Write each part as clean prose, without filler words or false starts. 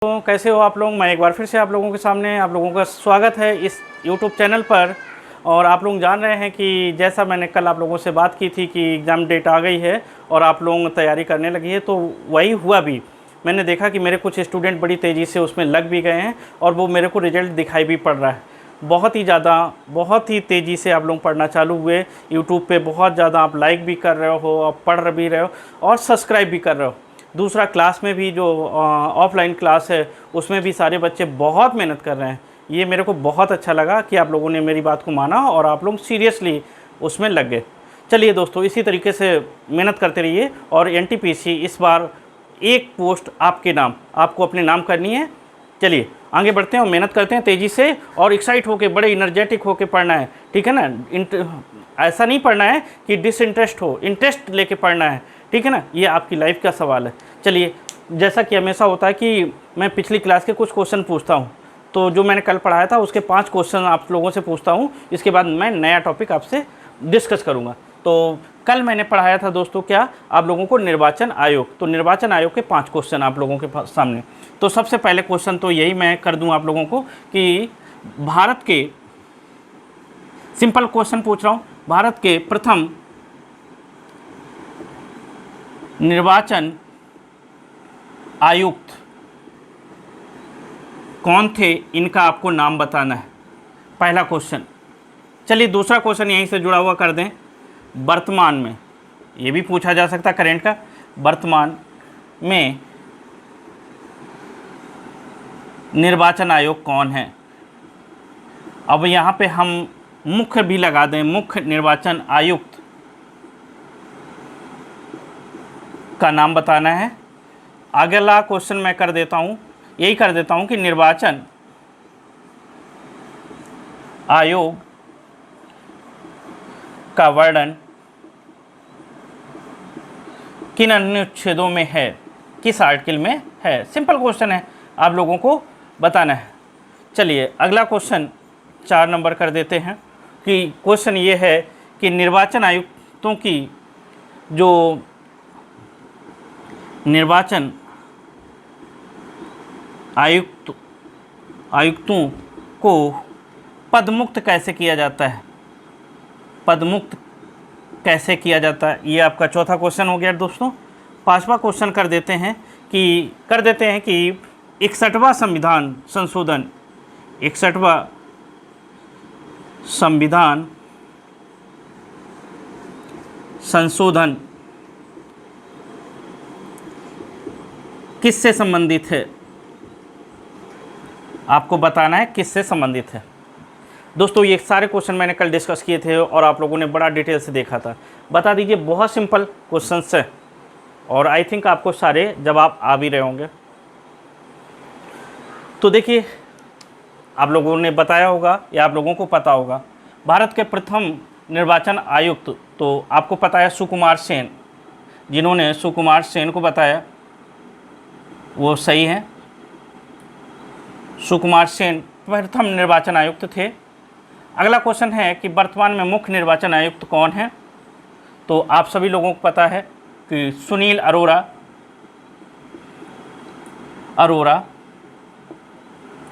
तो कैसे हो आप लोग। मैं एक बार फिर से आप लोगों के सामने आप लोगों का स्वागत है इस YouTube चैनल पर। और आप लोग जान रहे हैं कि जैसा मैंने कल आप लोगों से बात की थी कि एग्ज़ाम डेट आ गई है और आप लोग तैयारी करने लगी है, तो वही हुआ भी। मैंने देखा कि मेरे कुछ स्टूडेंट बड़ी तेज़ी से उसमें लग भी गए हैं और वो मेरे को रिज़ल्ट दिखाई भी पड़ रहा है। बहुत ही तेज़ी से आप लोग पढ़ना चालू हुए। यूट्यूब पे बहुत ज़्यादा आप लाइक भी कर रहे हो, आप पढ़ भी रहे हो और सब्सक्राइब भी कर रहे हो। दूसरा, क्लास में भी जो ऑफलाइन क्लास है उसमें भी सारे बच्चे बहुत मेहनत कर रहे हैं। ये मेरे को बहुत अच्छा लगा कि आप लोगों ने मेरी बात को माना और आप लोग सीरियसली उसमें लग गए। चलिए दोस्तों, इसी तरीके से मेहनत करते रहिए। और एनटीपीसी इस बार एक पोस्ट आपके नाम, आपको अपने नाम करनी है। चलिए आगे बढ़ते हैं और मेहनत करते हैं तेज़ी से और एक्साइट होके, बड़े इनर्जेटिक होके पढ़ना है, ठीक है ना। ऐसा नहीं पढ़ना है कि डिसइंटरेस्ट हो, इंटरेस्ट लेके पढ़ना है, ठीक है ना। ये आपकी लाइफ का सवाल है। चलिए, जैसा कि हमेशा होता है कि मैं पिछली क्लास के कुछ क्वेश्चन पूछता हूँ, तो जो मैंने कल पढ़ाया था उसके 5 क्वेश्चन आप लोगों से पूछता हूँ। इसके बाद मैं नया टॉपिक आपसे डिस्कस करूँगा। तो कल मैंने पढ़ाया था दोस्तों क्या, आप लोगों को निर्वाचन आयोग। तो निर्वाचन आयोग के 5 क्वेश्चन आप लोगों के सामने। तो सबसे पहले क्वेश्चन तो यही मैं कर दूं आप लोगों को कि भारत के, सिंपल क्वेश्चन पूछ रहा हूं, भारत के प्रथम निर्वाचन आयुक्त कौन थे, इनका आपको नाम बताना है, पहला क्वेश्चन। चलिए दूसरा क्वेश्चन यहीं से जुड़ा हुआ कर दें। वर्तमान में, ये भी पूछा जा सकता है करेंट का, वर्तमान में निर्वाचन आयोग कौन है। अब यहाँ पे हम मुख्य भी लगा दें, मुख्य निर्वाचन आयुक्त का नाम बताना है। अगला क्वेश्चन मैं कर देता हूँ, यही कर देता हूँ कि निर्वाचन आयोग का वर्णन किन अनुच्छेदों में है, किस आर्टिकल में है। सिंपल क्वेश्चन है, आप लोगों को बताना है। चलिए अगला क्वेश्चन 4 नंबर कर देते हैं कि क्वेश्चन ये है कि निर्वाचन आयुक्तों की, जो निर्वाचन आयुक्तों को पदमुक्त कैसे किया जाता है, पदमुक्त कैसे किया जाता है। ये आपका चौथा क्वेश्चन हो गया दोस्तों। 5वां क्वेश्चन कर देते हैं कि 61वां संविधान संशोधन, 61वां संविधान संशोधन किससे संबंधित है, आपको बताना है किससे संबंधित है। दोस्तों ये सारे क्वेश्चन मैंने कल डिस्कस किए थे और आप लोगों ने बड़ा डिटेल से देखा था। बता दीजिए, बहुत सिंपल क्वेश्चंस है और आई थिंक आपको सारे जवाब आ भी रहे होंगे। तो देखिए, आप लोगों ने बताया होगा या आप लोगों को पता होगा, भारत के प्रथम निर्वाचन आयुक्त, तो आपको पता है सुकुमार सेन। जिन्होंने सुकुमार सेन को बताया वो सही है। सुकुमार सेन प्रथम निर्वाचन आयुक्त थे। अगला क्वेश्चन है कि वर्तमान में मुख्य निर्वाचन आयुक्त कौन है। तो आप सभी लोगों को पता है कि सुनील अरोरा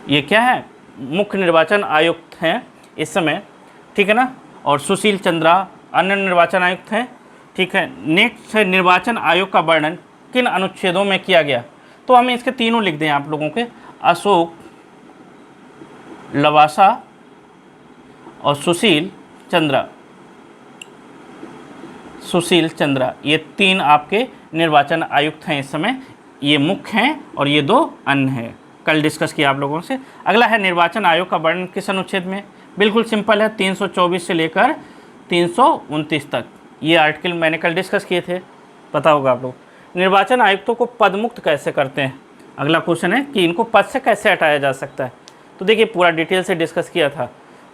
ये क्या है, मुख्य निर्वाचन आयुक्त हैं इस समय, ठीक है ना। और सुशील चंद्रा अन्य निर्वाचन आयुक्त हैं, ठीक है। नेक्स्ट है निर्वाचन आयोग का वर्णन किन अनुच्छेदों में किया गया। तो हमें इसके तीनों लिख दें आप लोगों के, अशोक लवासा और सुशील चंद्रा, ये 3 आपके निर्वाचन आयुक्त हैं इस समय। ये मुख्य हैं और ये 2 अन्य हैं, कल डिस्कस किया आप लोगों से। अगला है निर्वाचन आयोग का वर्णन किस अनुच्छेद में। बिल्कुल सिंपल है, 324 से लेकर 329 तक। ये आर्टिकल मैंने कल डिस्कस किए थे, पता होगा आप लोग। निर्वाचन आयुक्तों को पदमुक्त कैसे करते हैं। अगला क्वेश्चन है कि इनको पद से कैसे हटाया जा सकता है। तो देखिए पूरा डिटेल से डिस्कस किया था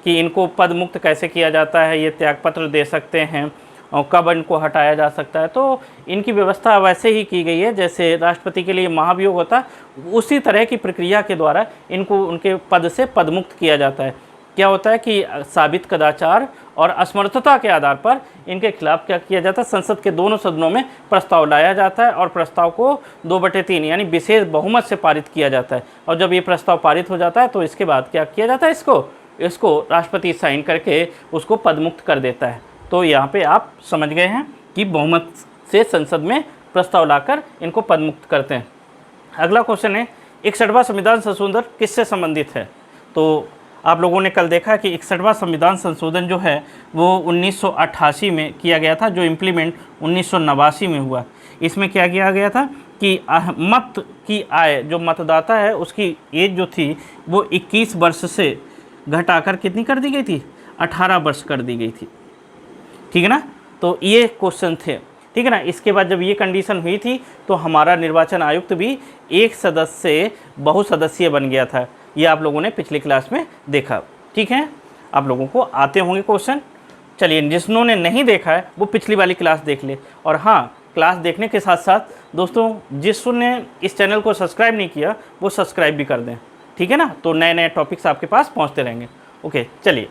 कि इनको पद मुक्त कैसे किया जाता है, ये त्यागपत्र दे सकते हैं और कब इनको हटाया जा सकता है। तो इनकी व्यवस्था वैसे ही की गई है जैसे राष्ट्रपति के लिए महाभियोग होता है, उसी तरह की प्रक्रिया के द्वारा इनको उनके पद से पदमुक्त किया जाता है। क्या होता है कि साबित कदाचार और असमर्थता के आधार पर इनके खिलाफ क्या किया जाता है, संसद के दोनों सदनों में प्रस्ताव लाया जाता है और प्रस्ताव को 2/3 यानी विशेष बहुमत से पारित किया जाता है। और जब ये प्रस्ताव पारित हो जाता है तो इसके बाद क्या किया जाता है, इसको राष्ट्रपति साइन करके उसको पदमुक्त कर देता है। तो यहाँ पे आप समझ गए हैं कि बहुमत से संसद में प्रस्ताव लाकर इनको पदमुक्त करते हैं। अगला क्वेश्चन है 61वां संविधान संशोधन किससे संबंधित है। तो आप लोगों ने कल देखा कि 61वां संविधान संशोधन जो है वो 1988 में किया गया था, जो इम्प्लीमेंट 1989 में हुआ। इसमें क्या किया गया था कि मत की आय, जो मतदाता है उसकी एज जो थी वो 21 वर्ष से घटाकर कितनी कर दी गई थी, 18 वर्ष कर दी गई थी। ठीक है ना, तो ये क्वेश्चन थे। ठीक है ना, इसके बाद जब ये कंडीशन हुई थी तो हमारा निर्वाचन आयुक्त भी एक सदस्य से बहुसदस्यीय बन गया था। ये आप लोगों ने पिछली क्लास में देखा। ठीक है, आप लोगों को आते होंगे क्वेश्चन। चलिए, जिन्होंने नहीं देखा है वो पिछली वाली क्लास देख ले। और हाँ, क्लास देखने के साथ साथ दोस्तों जिसने इस चैनल को सब्सक्राइब नहीं किया वो सब्सक्राइब भी कर दें। ठीक है ना, तो नए नए टॉपिक्स आपके पास पहुँचते रहेंगे। ओके, चलिए।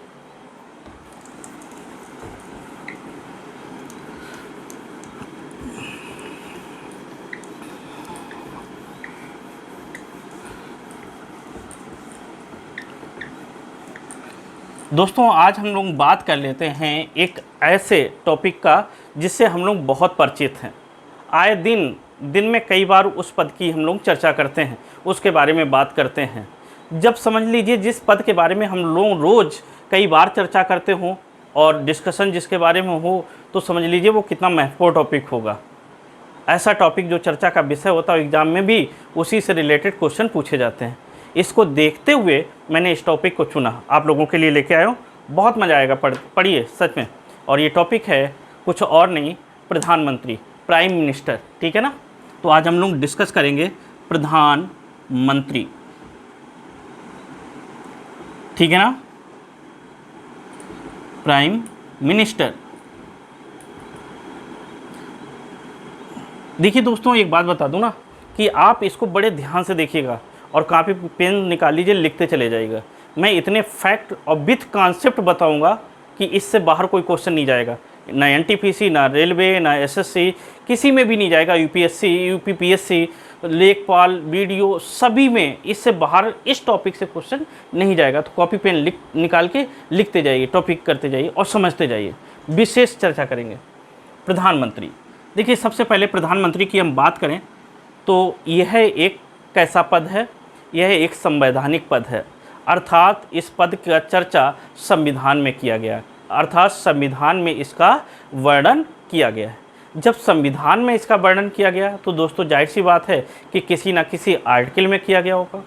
दोस्तों, आज हम लोग बात कर लेते हैं एक ऐसे टॉपिक का जिससे हम लोग बहुत परिचित हैं। आए दिन में कई बार उस पद की हम लोग चर्चा करते हैं, उसके बारे में बात करते हैं। जब समझ लीजिए जिस पद के बारे में हम लोग रोज़ कई बार चर्चा करते हों और डिस्कशन जिसके बारे में हो, तो समझ लीजिए वो कितना महत्वपूर्ण टॉपिक होगा। ऐसा टॉपिक जो चर्चा का विषय होता है, एग्ज़ाम में भी उसी से रिलेटेड क्वेश्चन पूछे जाते हैं। इसको देखते हुए मैंने इस टॉपिक को चुना, आप लोगों के लिए लेके आया हूँ। बहुत मज़ा आएगा, पढ़िए सच में। और ये टॉपिक है कुछ और नहीं, प्रधानमंत्री, प्राइम मिनिस्टर। ठीक है ना, तो आज हम लोग डिस्कस करेंगे प्रधानमंत्री। ठीक है ना, प्राइम मिनिस्टर। देखिए दोस्तों, एक बात बता दूं ना कि आप इसको बड़े ध्यान से देखिएगा और कॉपी पेन निकाल लीजिए, लिखते चले जाइएगा। मैं इतने फैक्ट और विथ कॉन्सेप्ट बताऊंगा कि इससे बाहर कोई क्वेश्चन नहीं जाएगा, ना एनटीपीसी, ना रेलवे, ना एसएससी, किसी में भी नहीं जाएगा। यूपीएससी, यूपीपीएससी, लेखपाल, वीडियो, सभी में इससे बाहर इस टॉपिक से क्वेश्चन नहीं जाएगा। तो कॉपी पेन निकाल के लिखते जाइए, टॉपिक करते जाइए और समझते जाइए। विशेष चर्चा करेंगे प्रधानमंत्री। देखिए, सबसे पहले प्रधानमंत्री की हम बात करें तो यह एक कैसा पद है, यह एक संवैधानिक पद है। अर्थात इस पद का चर्चा संविधान में किया गया है, अर्थात संविधान में इसका वर्णन किया गया है। जब संविधान में इसका वर्णन किया गया तो दोस्तों जाहिर सी बात है कि किसी न किसी आर्टिकल में किया गया होगा।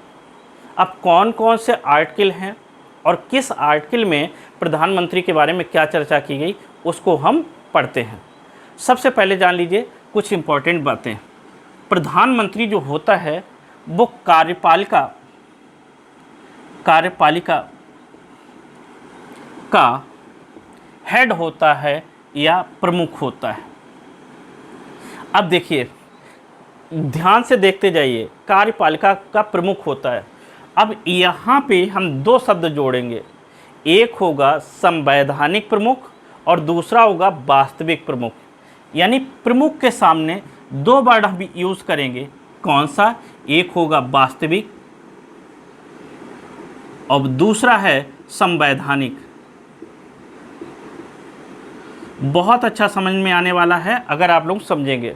अब कौन कौन से आर्टिकल हैं और किस आर्टिकल में प्रधानमंत्री के बारे में क्या चर्चा की गई, उसको हम पढ़ते हैं। सबसे पहले जान लीजिए कुछ इम्पोर्टेंट बातें। प्रधानमंत्री जो होता है वो कार्यपालिका का हेड होता है या प्रमुख होता है। अब देखिए, ध्यान से देखते जाइए, कार्यपालिका का प्रमुख होता है। अब यहाँ पे हम दो शब्द जोड़ेंगे, एक होगा संवैधानिक प्रमुख और दूसरा होगा वास्तविक प्रमुख। यानी प्रमुख के सामने दो वर्ड हम यूज़ करेंगे। कौन सा? एक होगा वास्तविक और दूसरा है संवैधानिक। बहुत अच्छा समझ में आने वाला है अगर आप लोग समझेंगे।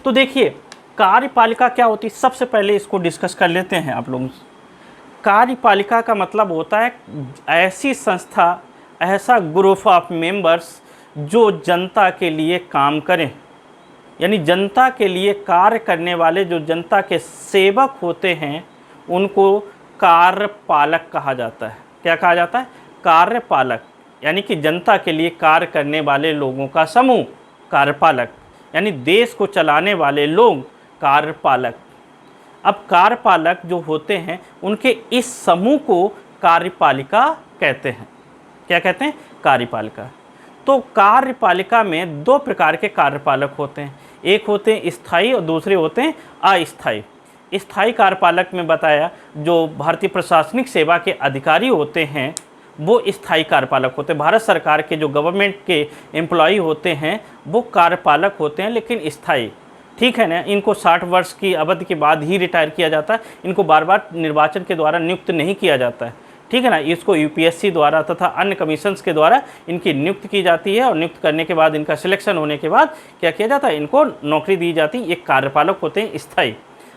तो देखिए, कार्यपालिका क्या होती है, सबसे पहले इसको डिस्कस कर लेते हैं आप लोग। कार्यपालिका का मतलब होता है ऐसी संस्था, ऐसा ग्रुप ऑफ मेंबर्स जो जनता के लिए काम करें, यानी जनता के लिए कार्य करने वाले जो जनता के सेवक होते हैं उनको कार्यपालक कहा जाता है। क्या कहा जाता है? कार्यपालक। यानी कि जनता के लिए कार्य करने वाले लोगों का समूह कार्यपालक, यानी देश को चलाने वाले लोग कार्यपालक। अब कार्यपालक जो होते हैं उनके इस समूह को कार्यपालिका कहते हैं। क्या कहते हैं? कार्यपालिका। तो कार्यपालिका में दो प्रकार के कार्यपालक होते हैं, एक होते हैं स्थायी और दूसरे होते हैं अस्थायी। स्थायी कार्यपालक में बताया जो भारतीय प्रशासनिक सेवा के अधिकारी होते हैं वो स्थायी कार्यपालक होते हैं। भारत सरकार के जो गवर्नमेंट के एम्प्लॉय होते हैं वो कार्यपालक होते हैं, लेकिन स्थायी, ठीक है ना। इनको 60 वर्ष की अवधि के बाद ही रिटायर किया जाता है। इनको बार बार निर्वाचन के द्वारा नियुक्त नहीं किया जाता है, ठीक है ना। इसको यूपीएससी द्वारा तथा अन्य कमीशंस के द्वारा इनकी नियुक्त की जाती है, और नियुक्त करने के बाद इनका सिलेक्शन होने के बाद क्या किया जाता है, इनको नौकरी दी जाती है। ये कार्यपालक होते हैं स्थायी।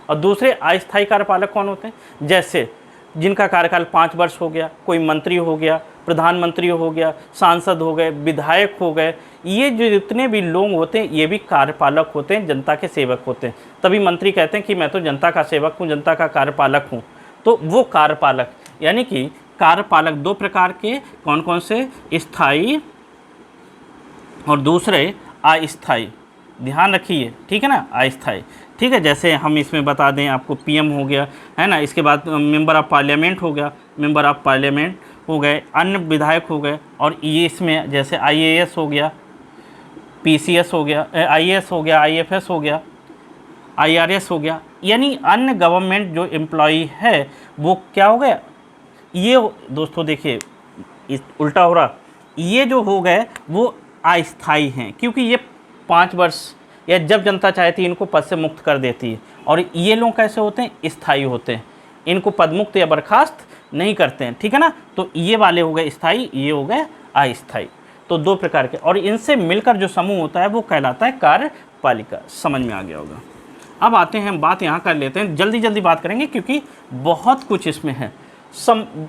और दूसरे अस्थायी कार्यपालक कौन होते हैं, जैसे जिनका कार्यकाल 5 वर्ष हो गया, कोई मंत्री हो गया, प्रधानमंत्री हो गया, सांसद हो गए, विधायक हो गए, ये जो जितने भी लोग होते हैं ये भी कार्यपालक होते हैं, जनता के सेवक होते हैं। तभी मंत्री कहते हैं कि मैं तो जनता का सेवक हूँ, जनता का कार्यपालक हूँ। तो वो कार्यपालक, यानी कि कार्यपालक 2 प्रकार के, कौन कौन से, स्थायी और दूसरे अस्थायी, ध्यान रखिए, ठीक है ना, अस्थायी, ठीक है। जैसे हम इसमें बता दें आपको, पीएम हो गया, है ना, इसके बाद मेंबर ऑफ पार्लियामेंट हो गया, मेंबर ऑफ पार्लियामेंट हो गए, अन्य विधायक हो गए, और ये इसमें जैसे आईएएस हो गया, पीसीएस हो गया, आईएएस हो गया, आईएफएस हो गया, आईआरएस हो गया, यानी अन्य गवर्नमेंट जो एम्प्लॉई है वो क्या हो गया। ये दोस्तों देखिए उल्टा हो रहा, ये जो हो गए वो अस्थायी हैं, क्योंकि ये 5 वर्ष या जब जनता चाहती है इनको पद से मुक्त कर देती है। और ये लोग कैसे होते हैं, स्थायी होते हैं, इनको पदमुक्त या बर्खास्त नहीं करते हैं, ठीक है ना। तो ये वाले हो गए स्थायी, ये हो गए अस्थायी। तो 2 प्रकार के, और इनसे मिलकर जो समूह होता है वो कहलाता है कार्यपालिका। समझ में आ गया होगा। अब आते हैं, हम बात यहाँ कर लेते हैं, जल्दी जल्दी बात करेंगे क्योंकि बहुत कुछ इसमें है।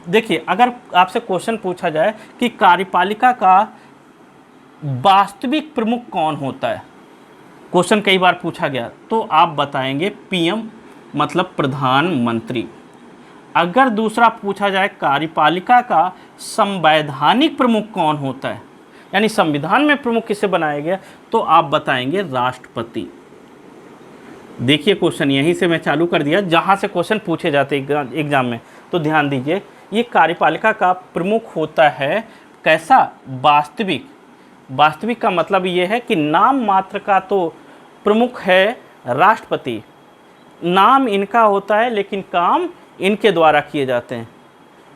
देखिए, अगर आपसे क्वेश्चन पूछा जाए कि कार्यपालिका का वास्तविक प्रमुख कौन होता है, क्वेश्चन कई बार पूछा गया, तो आप बताएंगे पीएम, मतलब प्रधानमंत्री। अगर दूसरा पूछा जाए कार्यपालिका का संवैधानिक प्रमुख कौन होता है, यानी संविधान में प्रमुख किसे बनाया गया, तो आप बताएंगे राष्ट्रपति। देखिए क्वेश्चन यहीं से मैं चालू कर दिया जहां से क्वेश्चन पूछे जाते एग्जाम में, तो ध्यान दीजिए। ये कार्यपालिका का प्रमुख होता है कैसा, वास्तविक। वास्तविक का मतलब ये है कि नाम मात्र का तो प्रमुख है राष्ट्रपति, नाम इनका होता है लेकिन काम इनके द्वारा किए जाते हैं,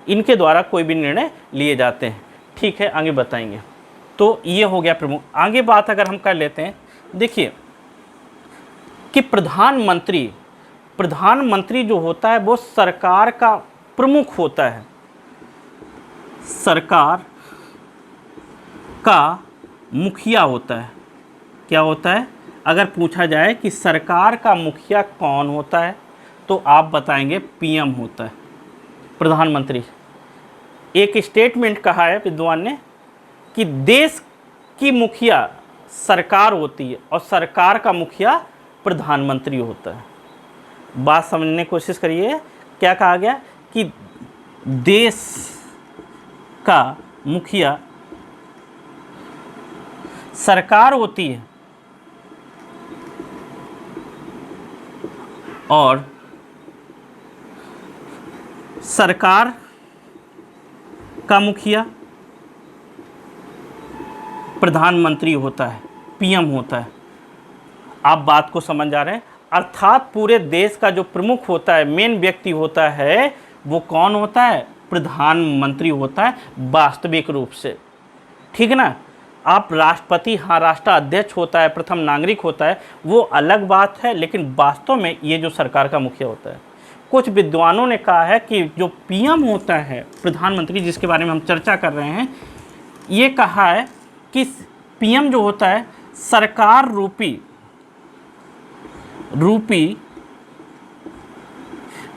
इनके द्वारा कोई भी निर्णय लिए जाते हैं, ठीक है। आगे बताएंगे। तो ये हो गया प्रमुख। आगे बात अगर हम कर लेते हैं, देखिए कि प्रधानमंत्री जो होता है वो सरकार का प्रमुख होता है, सरकार का मुखिया होता है। क्या होता है, अगर पूछा जाए कि सरकार का मुखिया कौन होता है, तो आप बताएंगे पीएम होता है, प्रधानमंत्री। एक स्टेटमेंट कहा है विद्वान ने कि देश की मुखिया सरकार होती है और सरकार का मुखिया प्रधानमंत्री होता है। बात समझने की कोशिश करिए, क्या कहा गया कि देश का मुखिया सरकार होती है और सरकार का मुखिया प्रधानमंत्री होता है, पीएम होता है। आप बात को समझ आ रहे हैं, अर्थात पूरे देश का जो प्रमुख होता है, मेन व्यक्ति होता है, वो कौन होता है, प्रधानमंत्री होता है वास्तविक रूप से, ठीक है ना। आप राष्ट्रपति, हाँ राष्ट्र अध्यक्ष होता है, प्रथम नागरिक होता है, वो अलग बात है, लेकिन वास्तव में ये जो सरकार का मुखिया होता है। कुछ विद्वानों ने कहा है कि जो पीएम होता है, प्रधानमंत्री, जिसके बारे में हम चर्चा कर रहे हैं, ये कहा है कि पीएम जो होता है सरकार रूपी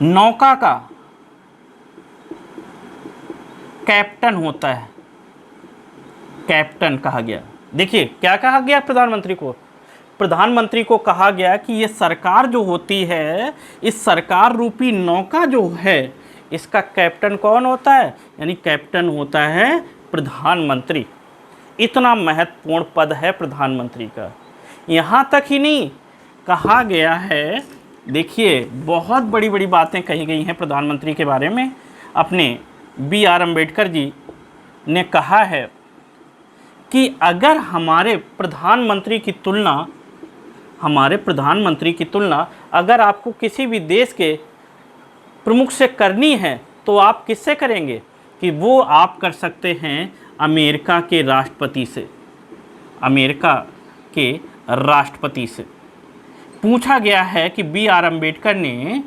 नौका का कैप्टन होता है, कैप्टन कहा गया। देखिए क्या कहा गया प्रधानमंत्री को कहा गया कि ये सरकार जो होती है, इस सरकार रूपी नौका जो है, इसका कैप्टन कौन होता है, यानी कैप्टन होता है प्रधानमंत्री। इतना महत्वपूर्ण पद है प्रधानमंत्री का। यहाँ तक ही नहीं, कहा गया है, देखिए बहुत बड़ी बड़ी बातें कही गई हैं प्रधानमंत्री के बारे में। अपने B.R. अम्बेडकर जी ने कहा है कि अगर हमारे प्रधानमंत्री की तुलना अगर आपको किसी भी देश के प्रमुख से करनी है, तो आप किससे करेंगे, कि वो आप कर सकते हैं अमेरिका के राष्ट्रपति से। अमेरिका के राष्ट्रपति से पूछा गया है कि बी आर अम्बेडकर ने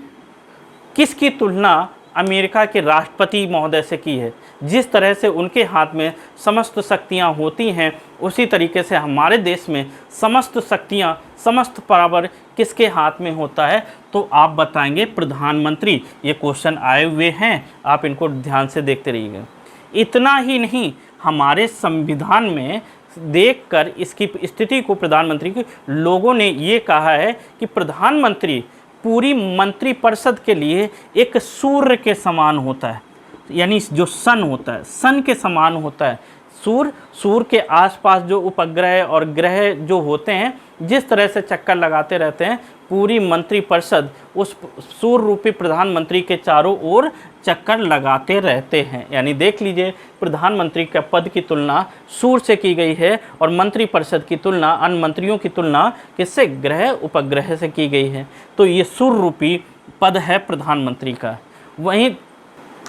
किसकी तुलना अमेरिका के राष्ट्रपति महोदय से की है। जिस तरह से उनके हाथ में समस्त शक्तियां होती हैं, उसी तरीके से हमारे देश में समस्त शक्तियां, समस्त पावर किसके हाथ में होता है, तो आप बताएंगे प्रधानमंत्री। ये क्वेश्चन आए हुए हैं, आप इनको ध्यान से देखते रहिएगा। इतना ही नहीं, हमारे संविधान में देखकर इसकी स्थिति को प्रधानमंत्री की लोगों ने ये कहा है कि प्रधानमंत्री पूरी मंत्रिपरिषद के लिए एक सूर्य के समान होता है, यानी जो सन होता है, सन के समान होता है। सूर्य के आसपास जो उपग्रह और ग्रह जो होते हैं, जिस तरह से चक्कर लगाते रहते हैं, पूरी मंत्रिपरिषद उस सूर्य रूपी प्रधानमंत्री के चारों ओर चक्कर लगाते रहते हैं। यानी देख लीजिए, प्रधानमंत्री का पद की तुलना सूर्य से की गई है और मंत्रिपरिषद की तुलना, अन्य मंत्रियों की तुलना किससे, ग्रह उपग्रह से की गई है। तो ये सूर्य रूपी पद है प्रधानमंत्री का। वहीं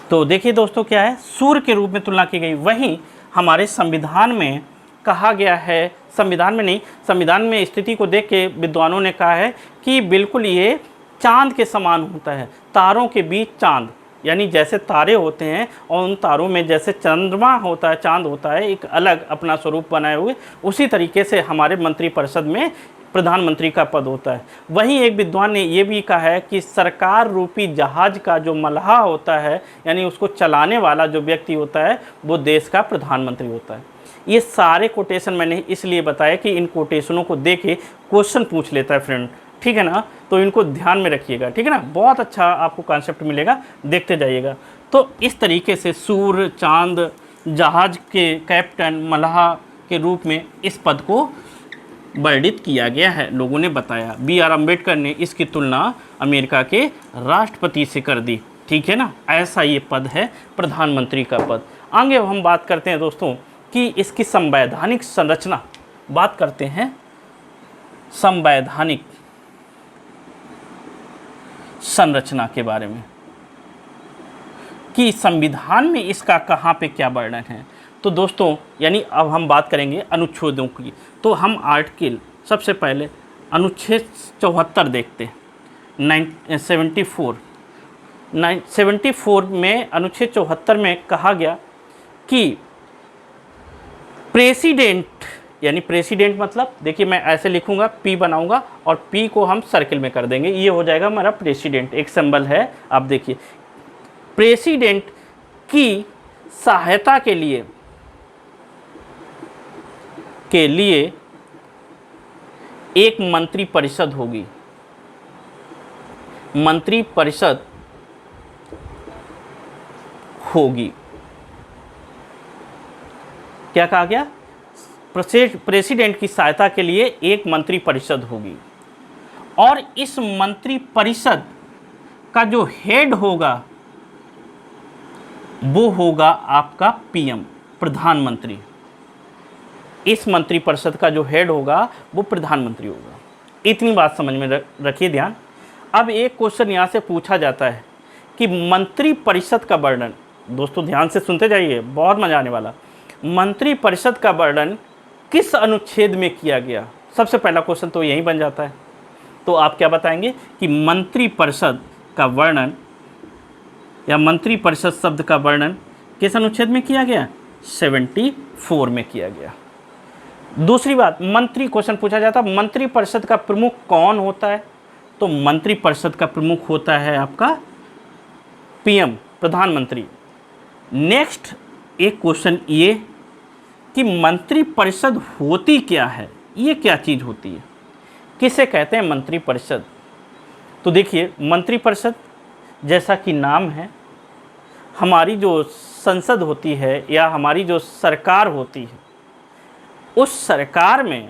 तो देखिए दोस्तों, क्या है, सूर्य के रूप में तुलना की गई। वहीं हमारे संविधान में कहा गया है, संविधान में नहीं, संविधान में स्थिति को देख के विद्वानों ने कहा है कि बिल्कुल ये चांद के समान होता है। तारों के बीच चांद, यानी जैसे तारे होते हैं और उन तारों में जैसे चंद्रमा होता है, चांद होता है, एक अलग अपना स्वरूप बनाए हुए, उसी तरीके से हमारे मंत्रिपरिषद में प्रधानमंत्री का पद होता है। वहीं एक विद्वान ने ये भी कहा है कि सरकार रूपी जहाज का जो मल्लाह होता है, यानी उसको चलाने वाला जो व्यक्ति होता है, वो देश का प्रधानमंत्री होता है। ये सारे कोटेशन मैंने इसलिए बताया कि इन कोटेशनों को दे के क्वेश्चन पूछ लेता है फ्रेंड, ठीक है ना। तो इनको ध्यान में रखिएगा, ठीक है ना। बहुत अच्छा आपको कॉन्सेप्ट मिलेगा, देखते जाइएगा। तो इस तरीके से सूर्य, चांद, जहाज के कैप्टन, मल्लाह के रूप में इस पद को वर्णित किया गया है, लोगों ने बताया। बी आर अम्बेडकर ने इसकी तुलना अमेरिका के राष्ट्रपति से कर दी, ठीक है ना। ऐसा ये पद है प्रधानमंत्री का पद। आगे हम बात करते हैं दोस्तों कि इसकी संवैधानिक संरचना, बात करते हैं संवैधानिक संरचना के बारे में कि संविधान में इसका कहाँ पे क्या वर्णन है। तो दोस्तों, यानी अब हम बात करेंगे अनुच्छेदों की। तो हम आर्टिकल सबसे पहले अनुच्छेद 74 देखते हैं। 74 में, अनुच्छेद 74 में कहा गया कि प्रेसिडेंट, यानी प्रेसिडेंट मतलब, देखिए मैं ऐसे लिखूंगा, पी बनाऊंगा और पी को हम सर्किल में कर देंगे, ये हो जाएगा हमारा प्रेसिडेंट, एक सिंबल है। आप देखिए, प्रेसिडेंट की सहायता के लिए एक मंत्रिपरिषद होगी। मंत्रिपरिषद होगी। क्या कहा गया, प्रेसिडेंट की सहायता के लिए एक मंत्रिपरिषद होगी और इस मंत्रिपरिषद का जो हेड होगा वो होगा आपका पीएम, प्रधानमंत्री। इस मंत्रिपरिषद का जो हेड होगा वो प्रधानमंत्री होगा। इतनी बात समझ में रखिए ध्यान। अब एक क्वेश्चन यहाँ से पूछा जाता है कि मंत्रिपरिषद का वर्णन, दोस्तों ध्यान से सुनते जाइए, बहुत मजा आने वाला। मंत्रिपरिषद का वर्णन किस अनुच्छेद में किया गया? सबसे पहला क्वेश्चन तो यही बन जाता है। तो आप क्या बताएंगे कि मंत्रिपरिषद का वर्णन या मंत्रिपरिषद शब्द का वर्णन किस अनुच्छेद में किया गया? 74 में किया गया। दूसरी बात, मंत्री क्वेश्चन पूछा जाता है, मंत्रिपरिषद का प्रमुख कौन होता है? तो मंत्रिपरिषद का प्रमुख होता है आपका पीएम, प्रधानमंत्री। नेक्स्ट एक क्वेश्चन ये कि मंत्रिपरिषद होती क्या है, ये क्या चीज़ होती है, किसे कहते हैं मंत्रिपरिषद? तो देखिए, मंत्रिपरिषद जैसा कि नाम है, हमारी जो संसद होती है या हमारी जो सरकार होती है, उस सरकार में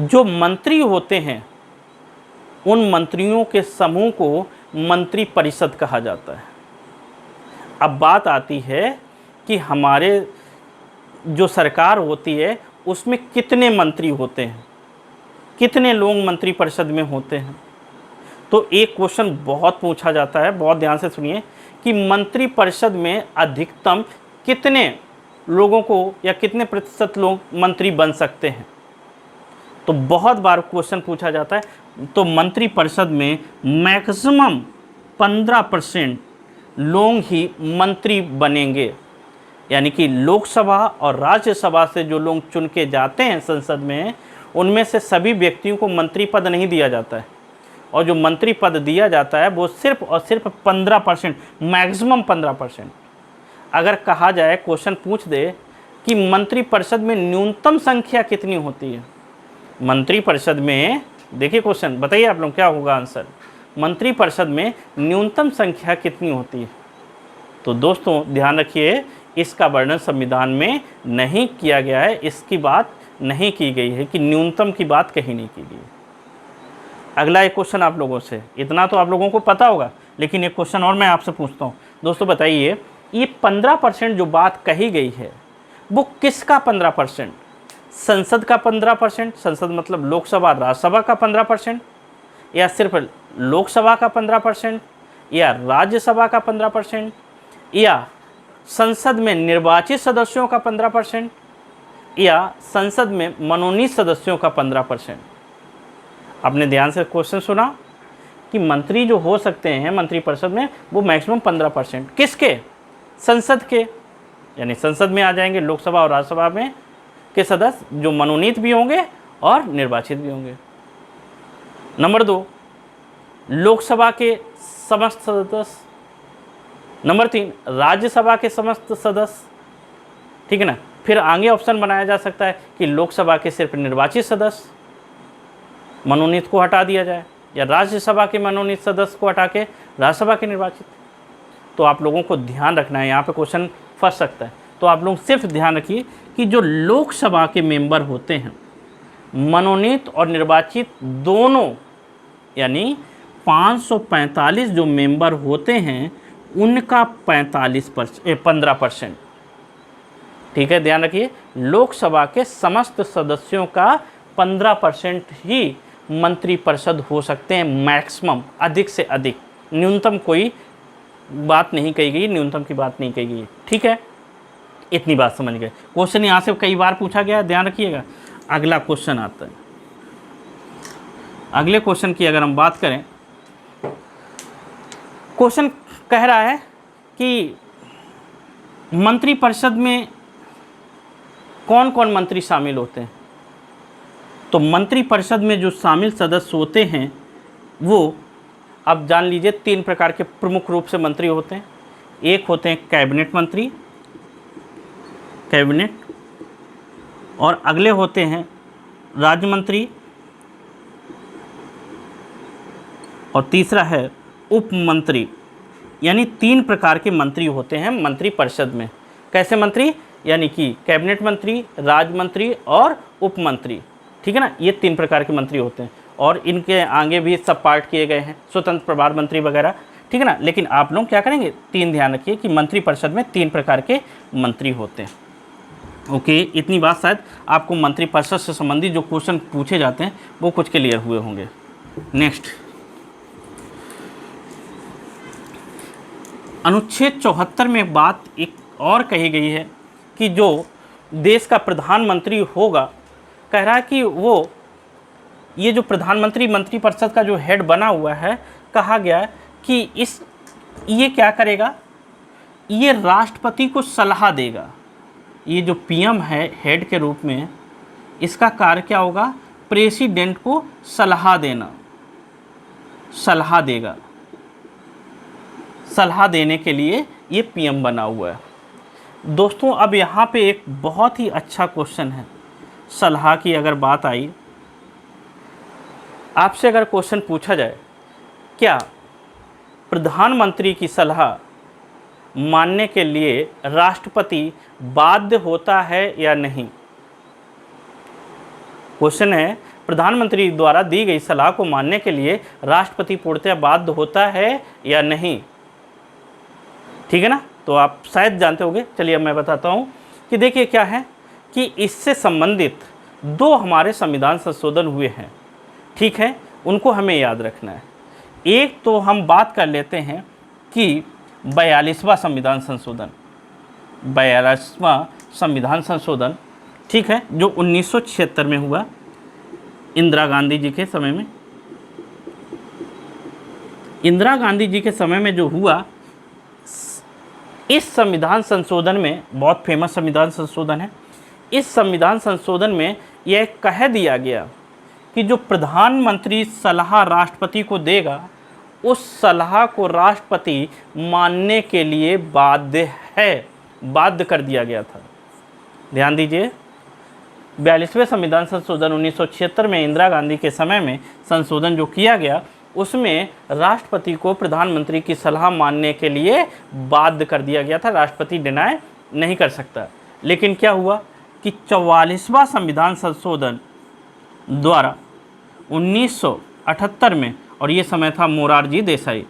जो मंत्री होते हैं, उन मंत्रियों के समूह को मंत्रिपरिषद कहा जाता है। अब बात आती है कि हमारे जो सरकार होती है उसमें कितने मंत्री होते हैं, कितने लोग मंत्रिपरिषद में होते हैं। तो एक क्वेश्चन बहुत पूछा जाता है, बहुत ध्यान से सुनिए, कि मंत्रिपरिषद में अधिकतम कितने लोगों को या कितने प्रतिशत लोग मंत्री बन सकते हैं। तो बहुत बार क्वेश्चन पूछा जाता है। तो मंत्रिपरिषद में मैक्सिमम 15% लोग ही मंत्री बनेंगे, यानी कि लोकसभा और राज्यसभा से जो लोग चुन के जाते हैं संसद में, उनमें से सभी व्यक्तियों को मंत्री पद नहीं दिया जाता है, और जो मंत्री पद दिया जाता है वो सिर्फ और सिर्फ 15%, मैक्सिमम 15%। अगर कहा जाए, क्वेश्चन पूछ दे कि मंत्रिपरिषद में न्यूनतम संख्या कितनी होती है, मंत्रिपरिषद में, देखिए क्वेश्चन बताइए आप लोग क्या होगा आंसर, मंत्रिपरिषद में न्यूनतम संख्या कितनी होती है। तो दोस्तों ध्यान रखिए, इसका वर्णन संविधान में नहीं किया गया है, इसकी बात नहीं की गई है कि न्यूनतम की बात कहीं नहीं की गई। अगला एक क्वेश्चन आप लोगों से, इतना तो आप लोगों को पता होगा, लेकिन एक क्वेश्चन और मैं आपसे पूछता हूँ। दोस्तों बताइए, ये 15% जो बात कही गई है वो किसका 15%? संसद का 15%, संसद मतलब लोकसभा राज्यसभा का 15%, या सिर्फ लोकसभा का 15%, या राज्यसभा का 15%, या संसद में निर्वाचित सदस्यों का 15%, या संसद में मनोनीत सदस्यों का 15%? आपने ध्यान से क्वेश्चन सुना कि मंत्री जो हो सकते हैं मंत्रिपरिषद में वो मैक्सिमम 15%, किसके? संसद के, यानी संसद में आ जाएंगे लोकसभा और राज्यसभा में के सदस्य जो मनोनीत भी होंगे और निर्वाचित भी होंगे। नंबर 2, लोकसभा के समस्त सदस्य। नंबर 3, राज्यसभा के समस्त सदस्य। ठीक है ना। फिर आगे ऑप्शन बनाया जा सकता है कि लोकसभा के सिर्फ निर्वाचित सदस्य, मनोनीत को हटा दिया जाए, या राज्यसभा के मनोनीत सदस्य को हटा के राज्यसभा के निर्वाचित। तो आप लोगों को ध्यान रखना है, यहाँ पे क्वेश्चन फंस सकता है। तो आप लोग सिर्फ ध्यान रखिए कि जो लोकसभा के मेंबर होते हैं मनोनीत और निर्वाचित दोनों, यानी 545 जो मेंबर होते हैं उनका 15%। ठीक है, ध्यान रखिए, लोकसभा के समस्त सदस्यों का 15% ही मंत्रिपरिषद हो सकते हैं मैक्सिमम, अधिक से अधिक। न्यूनतम कोई बात नहीं कही गई, न्यूनतम की बात नहीं कही गई। ठीक है, इतनी बात समझ गए। क्वेश्चन यहाँ से कई बार पूछा गया, ध्यान रखिएगा। अगला क्वेश्चन आता है, अगले क्वेश्चन की अगर हम बात करें, क्वेश्चन कह रहा है कि मंत्रिपरिषद में कौन कौन मंत्री शामिल होते हैं। तो मंत्रिपरिषद में जो शामिल सदस्य होते हैं वो, अब जान लीजिए, 3 प्रकार के प्रमुख रूप से मंत्री होते हैं। एक होते हैं कैबिनेट मंत्री, कैबिनेट, और अगले होते हैं राज्य मंत्री, और तीसरा है उप मंत्री। यानी 3 प्रकार के मंत्री होते हैं मंत्रिपरिषद में। कैसे मंत्री? यानी कि कैबिनेट मंत्री, राज्य मंत्री और उप मंत्री। ठीक है ना, ये 3 प्रकार के मंत्री होते हैं, और इनके आगे भी सब पार्ट किए गए हैं, स्वतंत्र प्रभार मंत्री वगैरह। ठीक है ना, लेकिन आप लोग क्या करेंगे, 3 ध्यान रखिए कि मंत्रिपरिषद में 3 प्रकार के मंत्री होते हैं। ओके, इतनी बात शायद आपको मंत्रिपरिषद से संबंधित जो क्वेश्चन पूछे जाते हैं वो कुछ क्लियर हुए होंगे। नेक्स्ट, अनुच्छेद 74 में एक बात एक और कही गई है कि जो देश का प्रधानमंत्री होगा, कह रहा है कि वो, ये जो प्रधानमंत्री मंत्रिपरिषद का जो हेड बना हुआ है, कहा गया है कि ये क्या करेगा, ये राष्ट्रपति को सलाह देगा। ये जो पीएम है हेड के रूप में, इसका कार्य क्या होगा, प्रेसिडेंट को सलाह देना, सलाह देगा, सलाह देने के लिए ये पीएम बना हुआ है। दोस्तों अब यहाँ पे एक बहुत ही अच्छा क्वेश्चन है, सलाह की अगर बात आई, आपसे अगर क्वेश्चन पूछा जाए, क्या प्रधानमंत्री की सलाह मानने के लिए राष्ट्रपति बाध्य होता है या नहीं? क्वेश्चन है, प्रधानमंत्री द्वारा दी गई सलाह को मानने के लिए राष्ट्रपति पूर्णतः बाध्य होता है या नहीं? ठीक है ना, तो आप शायद जानते होंगे। चलिए अब मैं बताता हूँ कि देखिए क्या है कि इससे संबंधित 2 हमारे संविधान संशोधन हुए हैं। ठीक है, उनको हमें याद रखना है। एक तो हम बात कर लेते हैं कि 42वां संविधान संशोधन, 42वां संविधान संशोधन, ठीक है, जो 1976 में हुआ इंदिरा गांधी जी के समय में। इंदिरा गांधी जी के समय में जो हुआ, इस संविधान संशोधन में, बहुत फेमस संविधान संशोधन है, इस संविधान संशोधन में यह कह दिया गया कि जो प्रधानमंत्री सलाह राष्ट्रपति को देगा, उस सलाह को राष्ट्रपति मानने के लिए बाध्य है, बाध्य कर दिया गया था। ध्यान दीजिए, 42वें संविधान संशोधन 1976 में इंदिरा गांधी के समय में संशोधन जो किया गया, उसमें राष्ट्रपति को प्रधानमंत्री की सलाह मानने के लिए बाध्य कर दिया गया था, राष्ट्रपति डिनाय नहीं कर सकता। लेकिन क्या हुआ कि 44वां संविधान संशोधन द्वारा 1978 में, और ये समय था मोरारजी देसाई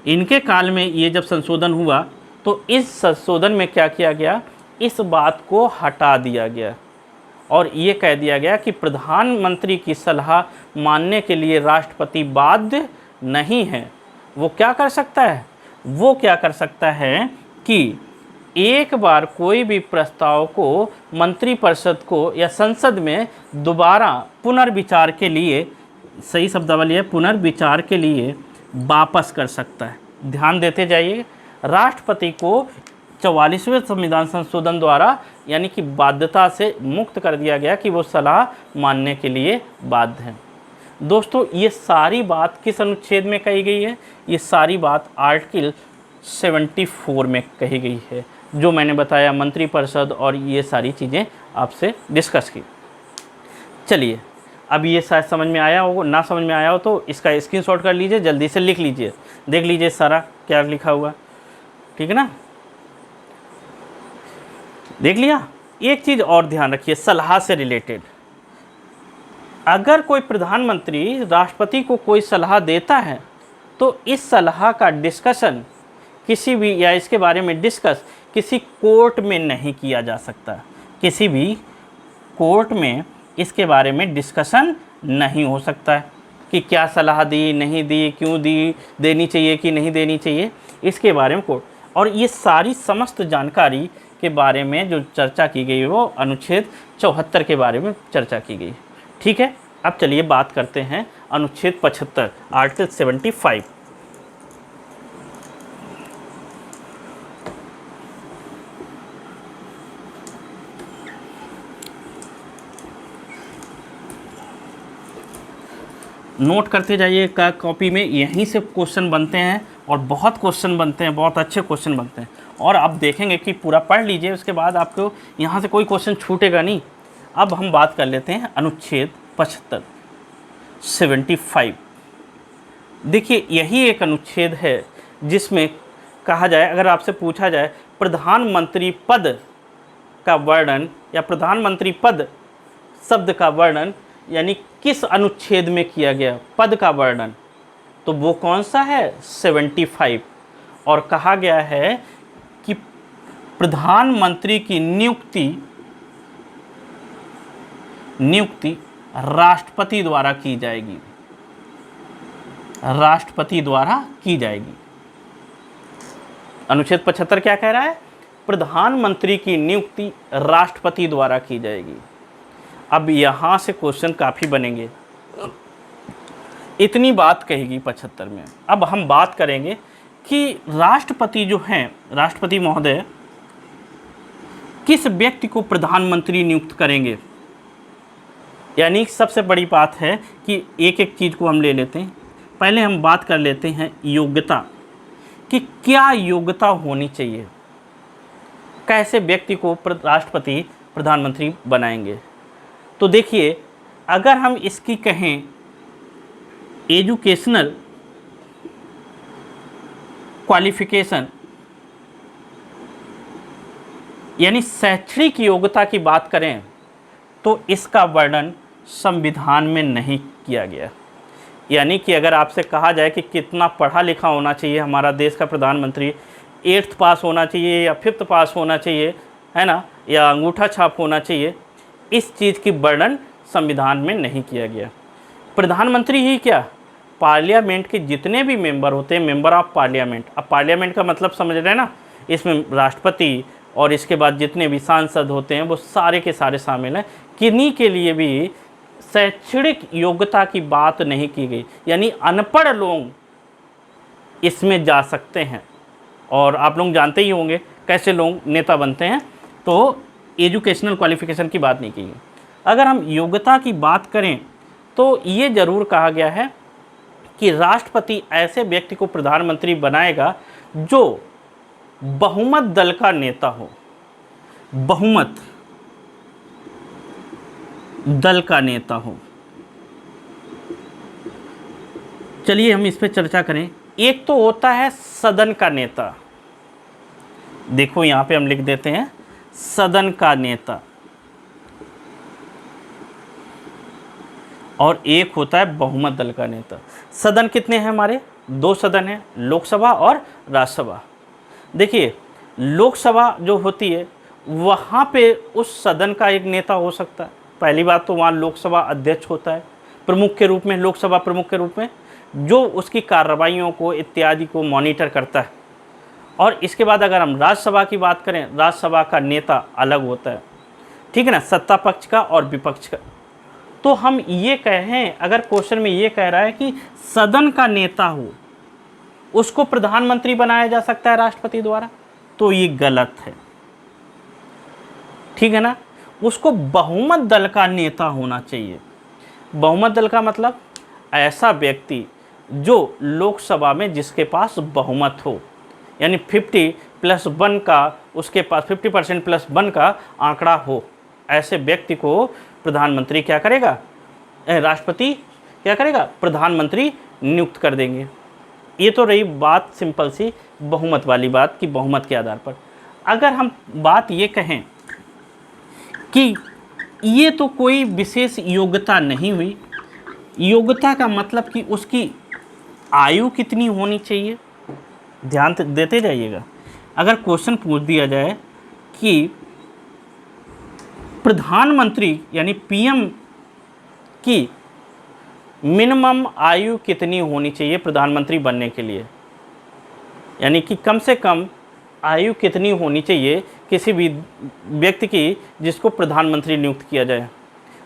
इनके काल में ये जब संशोधन हुआ, तो इस संशोधन में क्या किया गया, इस बात को हटा दिया गया और ये कह दिया गया कि प्रधानमंत्री की सलाह मानने के लिए राष्ट्रपति बाध्य नहीं है। वो क्या कर सकता है, वो क्या कर सकता है कि एक बार कोई भी प्रस्ताव को मंत्रिपरिषद को या संसद में दोबारा पुनर्विचार के लिए, सही शब्दावली है, पुनर्विचार के लिए वापस कर सकता है। ध्यान देते जाइए, राष्ट्रपति को 44वें संविधान संशोधन द्वारा यानी कि बाध्यता से मुक्त कर दिया गया कि वो सलाह मानने के लिए बाध्य हैं। दोस्तों, ये सारी बात किस अनुच्छेद में कही गई है? ये सारी बात आर्टिकल 74 में कही गई है, जो मैंने बताया मंत्रिपरिषद और ये सारी चीज़ें आपसे डिस्कस की। चलिए, अब ये शायद समझ में आया हो, ना समझ में आया हो तो इसका स्क्रीनशॉट कर लीजिए, जल्दी से लिख लीजिए, देख लीजिए सारा क्या लिखा हुआ, ठीक है ना। देख लिया। एक चीज़ और ध्यान रखिए, सलाह से रिलेटेड, अगर कोई प्रधानमंत्री राष्ट्रपति को कोई सलाह देता है तो इस सलाह का डिस्कशन किसी भी, या इसके बारे में डिस्कस किसी कोर्ट में नहीं किया जा सकता। किसी भी कोर्ट में इसके बारे में डिस्कशन नहीं हो सकता है कि क्या सलाह दी, नहीं दी, क्यों दी, देनी चाहिए कि नहीं देनी चाहिए, इसके बारे में कोर्ट। और ये सारी समस्त जानकारी के बारे में जो चर्चा की गई है वो अनुच्छेद 74 के बारे में चर्चा की गई। ठीक है, अब चलिए बात करते हैं अनुच्छेद 75, आर्टिकल 75। नोट करते जाइए का कॉपी में, यहीं से क्वेश्चन बनते हैं और बहुत क्वेश्चन बनते हैं, बहुत अच्छे क्वेश्चन बनते हैं। और आप देखेंगे कि पूरा पढ़ लीजिए, उसके बाद आपको यहाँ से कोई क्वेश्चन छूटेगा नहीं। अब हम बात कर लेते हैं अनुच्छेद 75, 75। देखिए, यही एक अनुच्छेद है जिसमें कहा जाए, अगर आपसे पूछा जाए प्रधानमंत्री पद का वर्णन या प्रधानमंत्री पद शब्द का वर्णन यानी किस अनुच्छेद में किया गया पद का वर्णन, तो वो कौन सा है? 75। और कहा गया है कि प्रधानमंत्री की नियुक्ति राष्ट्रपति द्वारा की जाएगी, राष्ट्रपति द्वारा की जाएगी। अनुच्छेद 75 क्या कह रहा है? प्रधानमंत्री की नियुक्ति राष्ट्रपति द्वारा की जाएगी। अब यहाँ से क्वेश्चन काफ़ी बनेंगे, इतनी बात कहेगी 75 में। अब हम बात करेंगे कि राष्ट्रपति जो हैं, राष्ट्रपति महोदय किस व्यक्ति को प्रधानमंत्री नियुक्त करेंगे। यानी सबसे बड़ी बात है कि एक एक चीज़ को हम ले लेते हैं। पहले हम बात कर लेते हैं योग्यता, कि क्या योग्यता होनी चाहिए, कैसे व्यक्ति को राष्ट्रपति प्रधानमंत्री बनाएंगे। तो देखिए, अगर हम इसकी कहें एजुकेशनल क्वालिफिकेशन यानी शैक्षणिक योग्यता की बात करें, तो इसका वर्णन संविधान में नहीं किया गया। यानी कि अगर आपसे कहा जाए कि कितना पढ़ा लिखा होना चाहिए हमारा देश का प्रधानमंत्री, 8th पास होना चाहिए या 5th पास होना चाहिए, है ना, या अंगूठा छाप होना चाहिए, इस चीज़ की वर्णन संविधान में नहीं किया गया। प्रधानमंत्री ही क्या, पार्लियामेंट के जितने भी मेंबर होते हैं, मेंबर ऑफ पार्लियामेंट, अब पार्लियामेंट का मतलब समझ रहे हैं ना, इसमें राष्ट्रपति और इसके बाद जितने भी सांसद होते हैं वो सारे के सारे शामिल हैं। किन्हीं के लिए भी शैक्षणिक योग्यता की बात नहीं की गई, यानी अनपढ़ लोग इसमें जा सकते हैं। और आप लोग जानते ही होंगे कैसे लोग नेता बनते हैं, तो एजुकेशनल क्वालिफिकेशन की बात नहीं की गई। अगर हम योग्यता की बात करें तो ये ज़रूर कहा गया है कि राष्ट्रपति ऐसे व्यक्ति को प्रधानमंत्री बनाएगा जो बहुमत दल का नेता हो, बहुमत दल का नेता हो। चलिए हम इस पे चर्चा करें। एक तो होता है सदन का नेता, देखो यहाँ पे हम लिख देते हैं सदन का नेता, और एक होता है बहुमत दल का नेता। सदन कितने हैं हमारे? 2 सदन हैं, लोकसभा और राज्यसभा। देखिए लोकसभा जो होती है वहाँ पे उस सदन का एक नेता हो सकता है। पहली बात तो वहाँ लोकसभा अध्यक्ष होता है प्रमुख के रूप में, लोकसभा प्रमुख के रूप में, जो उसकी कार्रवाइयों को इत्यादि को मॉनिटर करता है। और इसके बाद अगर हम राज्यसभा की बात करें, राज्यसभा का नेता अलग होता है, ठीक है ना, सत्ता पक्ष का और विपक्ष का। तो हम ये कहें, अगर क्वेश्चन में ये कह रहा है कि सदन का नेता हो उसको प्रधानमंत्री बनाया जा सकता है राष्ट्रपति द्वारा, तो ये गलत है, ठीक है ना। उसको बहुमत दल का नेता होना चाहिए। बहुमत दल का मतलब ऐसा व्यक्ति जो लोकसभा में जिसके पास बहुमत हो, यानी 50+1 का, उसके पास 50% +1 का आंकड़ा हो, ऐसे व्यक्ति को प्रधानमंत्री क्या करेगा, राष्ट्रपति क्या करेगा, प्रधानमंत्री नियुक्त कर देंगे। ये तो रही बात सिंपल सी बहुमत वाली बात कि बहुमत के आधार पर। अगर हम बात ये कहें कि ये तो कोई विशेष योग्यता नहीं हुई, योग्यता का मतलब कि उसकी आयु कितनी होनी चाहिए, ध्यान देते जाइएगा। अगर क्वेश्चन पूछ दिया जाए कि प्रधानमंत्री यानी पीएम की मिनिमम आयु कितनी होनी चाहिए प्रधानमंत्री बनने के लिए, यानी कि कम से कम आयु कितनी होनी चाहिए किसी भी व्यक्ति की जिसको प्रधानमंत्री नियुक्त किया जाए,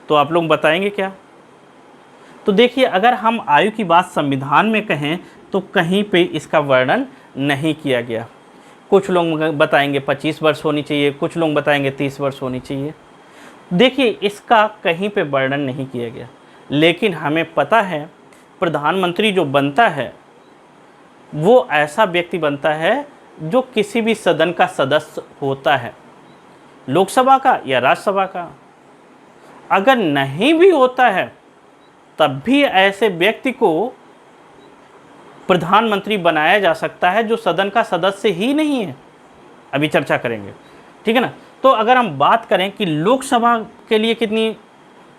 तो आप लोग बताएंगे क्या? तो देखिए अगर हम आयु की बात संविधान में कहें तो कहीं पे इसका वर्णन नहीं किया गया। कुछ लोग बताएंगे 25 वर्ष होनी चाहिए, कुछ लोग बताएंगे 30 वर्ष होनी चाहिए। देखिए इसका कहीं पे वर्णन नहीं किया गया, लेकिन हमें पता है प्रधानमंत्री जो बनता है वो ऐसा व्यक्ति बनता है जो किसी भी सदन का सदस्य होता है, लोकसभा का या राज्यसभा का। अगर नहीं भी होता है तब भी ऐसे व्यक्ति को प्रधानमंत्री बनाया जा सकता है जो सदन का सदस्य ही नहीं है। अभी चर्चा करेंगे, ठीक है ना। तो अगर हम बात करें कि लोकसभा के लिए कितनी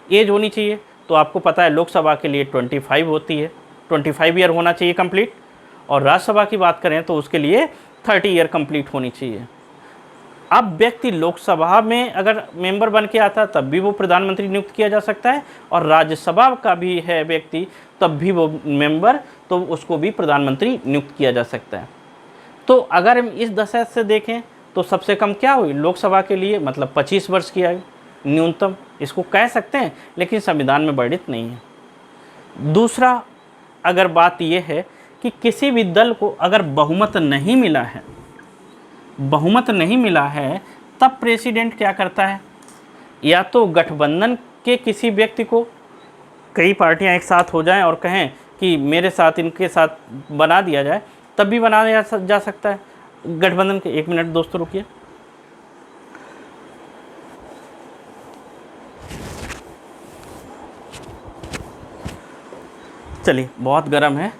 एज होनी चाहिए, तो आपको पता है लोकसभा के लिए 25 होती है, 25 ईयर होना चाहिए कंप्लीट। और राज्यसभा की बात करें तो उसके लिए 30 ईयर कंप्लीट होनी चाहिए। अब व्यक्ति लोकसभा में अगर मेंबर बन के आता तब भी वो प्रधानमंत्री नियुक्त किया जा सकता है, और राज्यसभा का भी है व्यक्ति तब भी वो मेंबर, तो उसको भी प्रधानमंत्री नियुक्त किया जा सकता है। तो अगर हम इस दशा से देखें तो सबसे कम क्या हुई लोकसभा के लिए, मतलब 25 वर्ष की आयु न्यूनतम, इसको कह सकते हैं, लेकिन संविधान में वर्णित नहीं है। दूसरा अगर बात यह है कि किसी भी दल को अगर बहुमत नहीं मिला है, बहुमत नहीं मिला है, तब प्रेसिडेंट क्या करता है, या तो गठबंधन के किसी व्यक्ति को, कई पार्टियां एक साथ हो जाएं और कहें कि मेरे साथ इनके साथ बना दिया जाए, तब भी बनाया जा सकता है गठबंधन के। 1 मिनट दोस्तों रुकिए। चलिए बहुत गर्म है,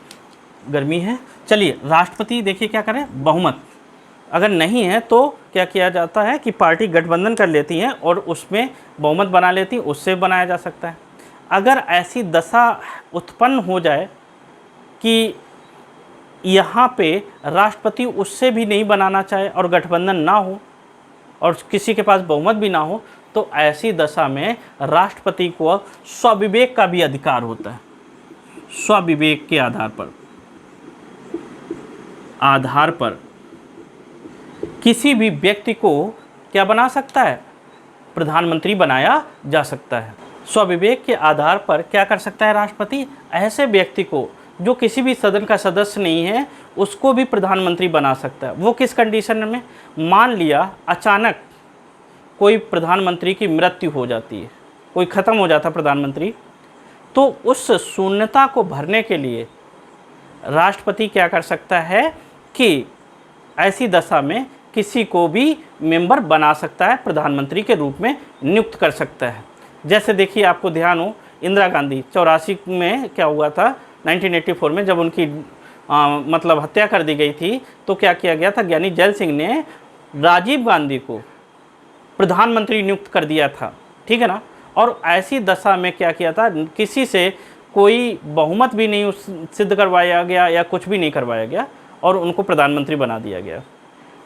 गर्मी है। चलिए राष्ट्रपति देखिए क्या करें, बहुमत अगर नहीं है तो क्या किया जाता है कि पार्टी गठबंधन कर लेती है और उसमें बहुमत बना लेती है, उससे बनाया जा सकता है। अगर ऐसी दशा उत्पन्न हो जाए कि यहाँ पे राष्ट्रपति उससे भी नहीं बनाना चाहे और गठबंधन ना हो और किसी के पास बहुमत भी ना हो, तो ऐसी दशा में राष्ट्रपति को स्वविवेक का भी अधिकार होता है। स्वविवेक के आधार पर किसी भी व्यक्ति को क्या बना सकता है, प्रधानमंत्री बनाया जा सकता है। स्वविवेक के आधार पर क्या कर सकता है राष्ट्रपति, ऐसे व्यक्ति को जो किसी भी सदन का सदस्य नहीं है उसको भी प्रधानमंत्री बना सकता है। वो किस कंडीशन में, मान लिया अचानक कोई प्रधानमंत्री की मृत्यु हो जाती है, कोई ख़त्म हो जाता प्रधानमंत्री, तो उस शून्यता को भरने के लिए राष्ट्रपति क्या कर सकता है कि ऐसी दशा में किसी को भी मेंबर बना सकता है, प्रधानमंत्री के रूप में नियुक्त कर सकता है। जैसे देखिए, आपको ध्यान हो, इंदिरा गांधी 84 में क्या हुआ था, 1984 में जब उनकी मतलब हत्या कर दी गई थी, तो क्या किया गया था, ज्ञानी जैल सिंह ने राजीव गांधी को प्रधानमंत्री नियुक्त कर दिया था, ठीक है ना। और ऐसी दशा में क्या किया था, किसी से कोई बहुमत भी नहीं सिद्ध करवाया गया या कुछ भी नहीं करवाया गया और उनको प्रधानमंत्री बना दिया गया,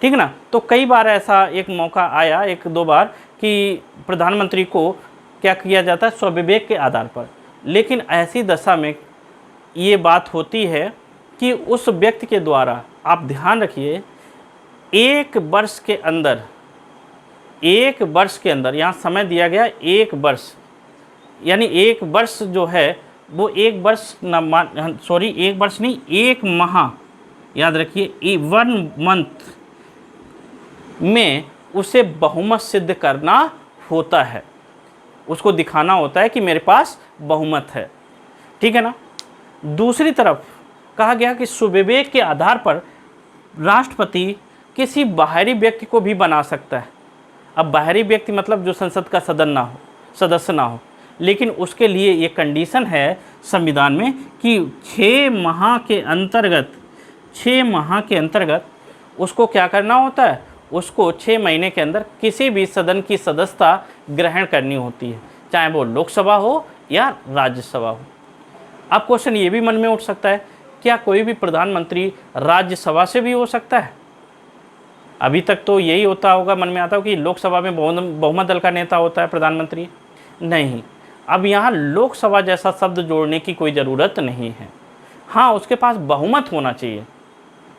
ठीक ना। तो कई बार ऐसा एक मौका आया, एक दो बार, कि प्रधानमंत्री को क्या किया जाता है, स्वविवेक के आधार पर। लेकिन ऐसी दशा में ये बात होती है कि उस व्यक्ति के द्वारा, आप ध्यान रखिए, एक वर्ष के अंदर यहाँ समय दिया गया 1 वर्ष, यानी 1 वर्ष जो है वो 1 वर्ष सॉरी 1 वर्ष नहीं, 1 माह, याद रखिए 1 मंथ में उसे बहुमत सिद्ध करना होता है, उसको दिखाना होता है कि मेरे पास बहुमत है, ठीक है ना। दूसरी तरफ कहा गया कि स्वविवेक के आधार पर राष्ट्रपति किसी बाहरी व्यक्ति को भी बना सकता है। अब बाहरी व्यक्ति मतलब जो संसद का सदस्य ना हो, लेकिन उसके लिए ये कंडीशन है संविधान में कि 6 माह के अंतर्गत उसको क्या करना होता है, उसको 6 महीने के अंदर किसी भी सदन की सदस्यता ग्रहण करनी होती है, चाहे वो लोकसभा हो या राज्यसभा हो। अब क्वेश्चन ये भी मन में उठ सकता है, क्या कोई भी प्रधानमंत्री राज्यसभा से भी हो सकता है? अभी तक तो यही होता होगा, मन में आता हो कि लोकसभा में बहुमत दल का नेता होता है प्रधानमंत्री। नहीं, अब यहाँ लोकसभा जैसा शब्द जोड़ने की कोई ज़रूरत नहीं है। हाँ, उसके पास बहुमत होना चाहिए,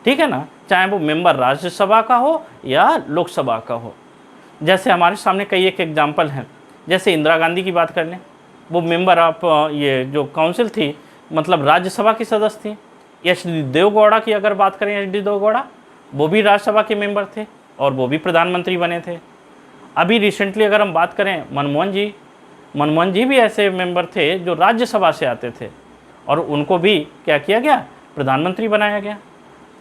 ठीक है ना, चाहे वो मेंबर राज्यसभा का हो या लोकसभा का हो। जैसे हमारे सामने कई एक एग्जाम्पल हैं, जैसे इंदिरा गांधी की बात कर लें, वो मेंबर ऑफ ये जो काउंसिल थी, मतलब राज्यसभा की सदस्य थी। एच डी देवगौड़ा की अगर बात करें, एच डी देवगौड़ा वो भी राज्यसभा के मेंबर थे और वो भी प्रधानमंत्री बने थे। अभी रिसेंटली अगर हम बात करें, मनमोहन जी भी ऐसे मेंबर थे जो राज्यसभा से आते थे और उनको भी क्या किया गया, प्रधानमंत्री बनाया गया।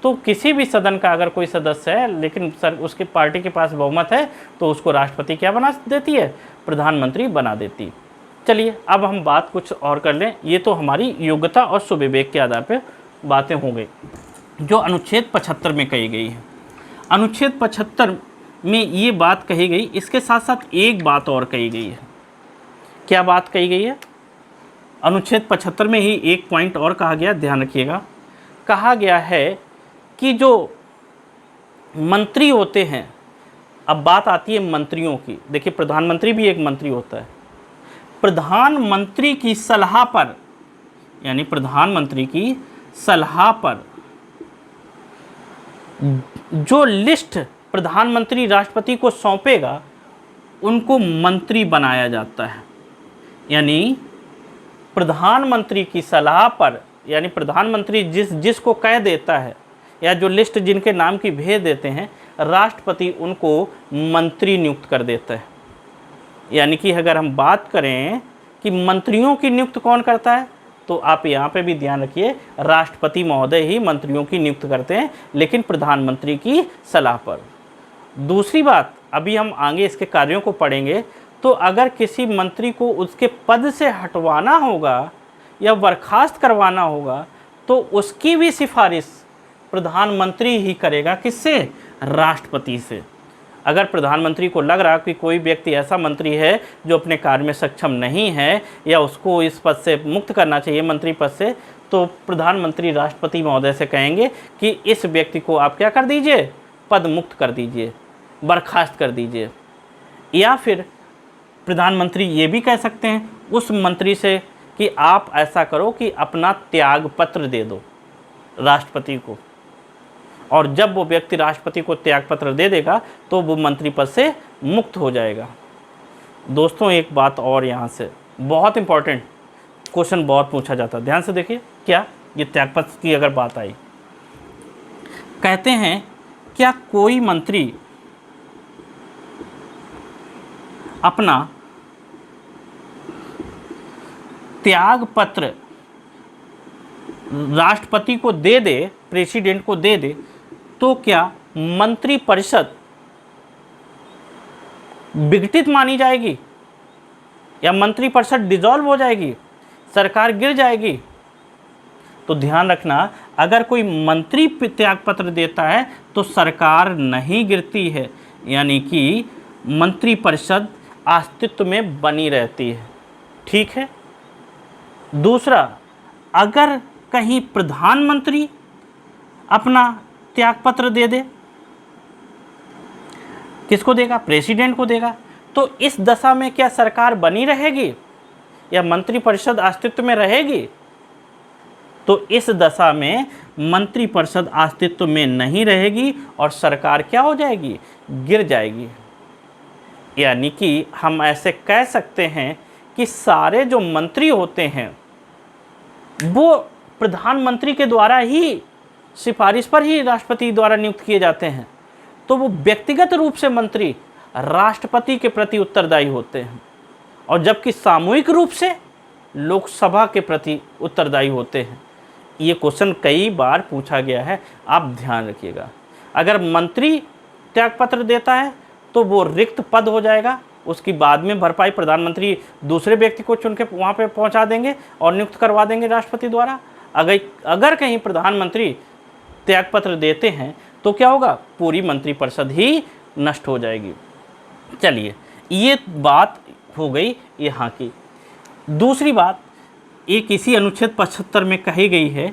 तो किसी भी सदन का अगर कोई सदस्य है लेकिन उसके पार्टी के पास बहुमत है तो उसको राष्ट्रपति क्या बना देती है, प्रधानमंत्री बना देती। चलिए अब हम बात कुछ और कर लें। ये तो हमारी योग्यता और स्वविवेक के आधार पर बातें हो गई जो अनुच्छेद 75 में कही गई है। अनुच्छेद 75 में ये बात कही गई, इसके साथ साथ एक बात और कही गई है। क्या बात कही गई है? अनुच्छेद 75 में ही एक पॉइंट और कहा गया, ध्यान रखिएगा। कहा गया है कि जो मंत्री होते हैं, अब बात आती है मंत्रियों की। देखिए, प्रधानमंत्री भी एक मंत्री होता है। प्रधानमंत्री की सलाह पर, यानी प्रधानमंत्री की सलाह पर जो लिस्ट प्रधानमंत्री राष्ट्रपति को सौंपेगा उनको मंत्री बनाया जाता है। यानी प्रधानमंत्री की सलाह पर, यानी प्रधानमंत्री जिसको कह देता है या जो लिस्ट जिनके नाम की भेज देते हैं, राष्ट्रपति उनको मंत्री नियुक्त कर देता है। यानी कि अगर हम बात करें कि मंत्रियों की नियुक्त कौन करता है, तो आप यहाँ पे भी ध्यान रखिए, राष्ट्रपति महोदय ही मंत्रियों की नियुक्त करते हैं, लेकिन प्रधानमंत्री की सलाह पर। दूसरी बात, अभी हम आगे इसके कार्यों को पढ़ेंगे, तो अगर किसी मंत्री को उसके पद से हटवाना होगा या बर्खास्त करवाना होगा तो उसकी भी सिफारिश प्रधानमंत्री ही करेगा। किससे? राष्ट्रपति से। अगर प्रधानमंत्री को लग रहा कि कोई व्यक्ति ऐसा मंत्री है जो अपने कार्य में सक्षम नहीं है या उसको इस पद से मुक्त करना चाहिए, मंत्री पद से, तो प्रधानमंत्री राष्ट्रपति महोदय से कहेंगे कि इस व्यक्ति को आप क्या कर दीजिए, पद मुक्त कर दीजिए, बर्खास्त कर दीजिए। या फिर प्रधानमंत्री ये भी कह सकते हैं उस मंत्री से कि आप ऐसा करो कि अपना त्याग पत्र दे दो राष्ट्रपति को, और जब वो व्यक्ति राष्ट्रपति को त्याग पत्र दे देगा तो वो मंत्री पद से मुक्त हो जाएगा। दोस्तों एक बात और यहाँ से बहुत इंपॉर्टेंट क्वेश्चन बहुत पूछा जाता है, ध्यान से देखिए। क्या ये त्यागपत्र की अगर बात आई, कहते हैं क्या कोई मंत्री अपना त्याग पत्र राष्ट्रपति को दे दे, प्रेसिडेंट को दे दे, तो क्या मंत्रिपरिषद विघटित मानी जाएगी या मंत्रिपरिषद डिसॉल्व हो जाएगी, सरकार गिर जाएगी? तो ध्यान रखना, अगर कोई मंत्री त्यागपत्र देता है तो सरकार नहीं गिरती है, यानी कि मंत्रिपरिषद अस्तित्व में बनी रहती है। ठीक है। दूसरा, अगर कहीं प्रधानमंत्री अपना त्यागपत्र दे दे, किसको देगा? प्रेसिडेंट को देगा। तो इस दशा में क्या सरकार बनी रहेगी या मंत्रिपरिषद अस्तित्व में रहेगी? तो इस दशा में मंत्रिपरिषद अस्तित्व में नहीं रहेगी और सरकार क्या हो जाएगी? गिर जाएगी। यानी कि हम ऐसे कह सकते हैं कि सारे जो मंत्री होते हैं वो प्रधानमंत्री के द्वारा ही, सिफारिश पर ही राष्ट्रपति द्वारा नियुक्त किए जाते हैं। तो वो व्यक्तिगत रूप से मंत्री राष्ट्रपति के प्रति उत्तरदायी होते हैं, और जबकि सामूहिक रूप से लोकसभा के प्रति उत्तरदायी होते हैं। ये क्वेश्चन कई बार पूछा गया है, आप ध्यान रखिएगा। अगर मंत्री त्यागपत्र देता है तो वो रिक्त पद हो जाएगा, उसकी बाद में भरपाई प्रधानमंत्री दूसरे व्यक्ति को चुन के वहाँ पे पहुँचा देंगे और नियुक्त करवा देंगे राष्ट्रपति द्वारा। अगर कहीं प्रधानमंत्री त्यागपत्र देते हैं तो क्या होगा? पूरी मंत्रिपरिषद ही नष्ट हो जाएगी। चलिए, ये बात हो गई यहाँ की। दूसरी बात एक इसी अनुच्छेद 75 में कही गई है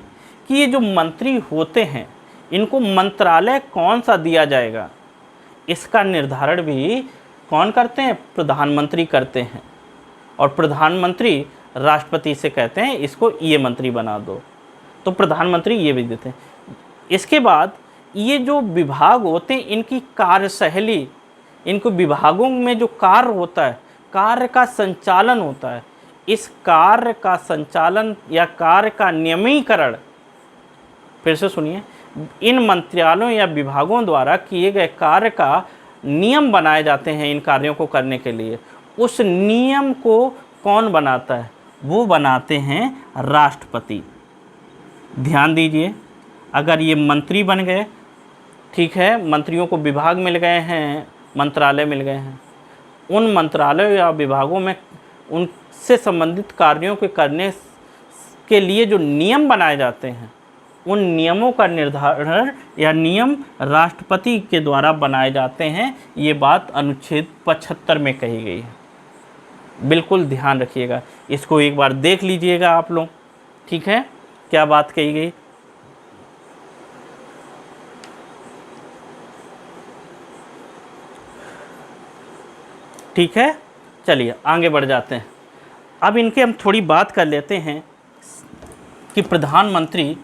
कि ये जो मंत्री होते हैं इनको मंत्रालय कौन सा दिया जाएगा, इसका निर्धारण भी कौन करते हैं? प्रधानमंत्री करते हैं। और प्रधानमंत्री राष्ट्रपति से कहते हैं इसको ये मंत्री बना दो, तो प्रधानमंत्री ये भी देते हैं। इसके बाद ये जो विभाग होते हैं इनकी कार्यशैली, इनको विभागों में जो कार्य होता है, कार्य का संचालन होता है, इस कार्य का संचालन या कार्य का नियमीकरण, फिर से सुनिए, इन मंत्रालयों या विभागों द्वारा किए गए कार्य का नियम बनाए जाते हैं इन कार्यों को करने के लिए। उस नियम को कौन बनाता है? वो बनाते हैं राष्ट्रपति। ध्यान दीजिए, अगर ये मंत्री बन गए, ठीक है, मंत्रियों को विभाग मिल गए हैं, मंत्रालय मिल गए हैं, उन मंत्रालयों या विभागों में उनसे संबंधित कार्यों के करने के लिए जो नियम बनाए जाते हैं, उन नियमों का निर्धारण या नियम राष्ट्रपति के द्वारा बनाए जाते हैं। ये बात अनुच्छेद 75 में कही गई है। बिल्कुल ध्यान रखिएगा, इसको एक बार देख लीजिएगा आप लोग। ठीक है, क्या बात कही गई? ठीक है, चलिए आगे बढ़ जाते हैं। अब इनके हम थोड़ी बात कर लेते हैं कि प्रधानमंत्री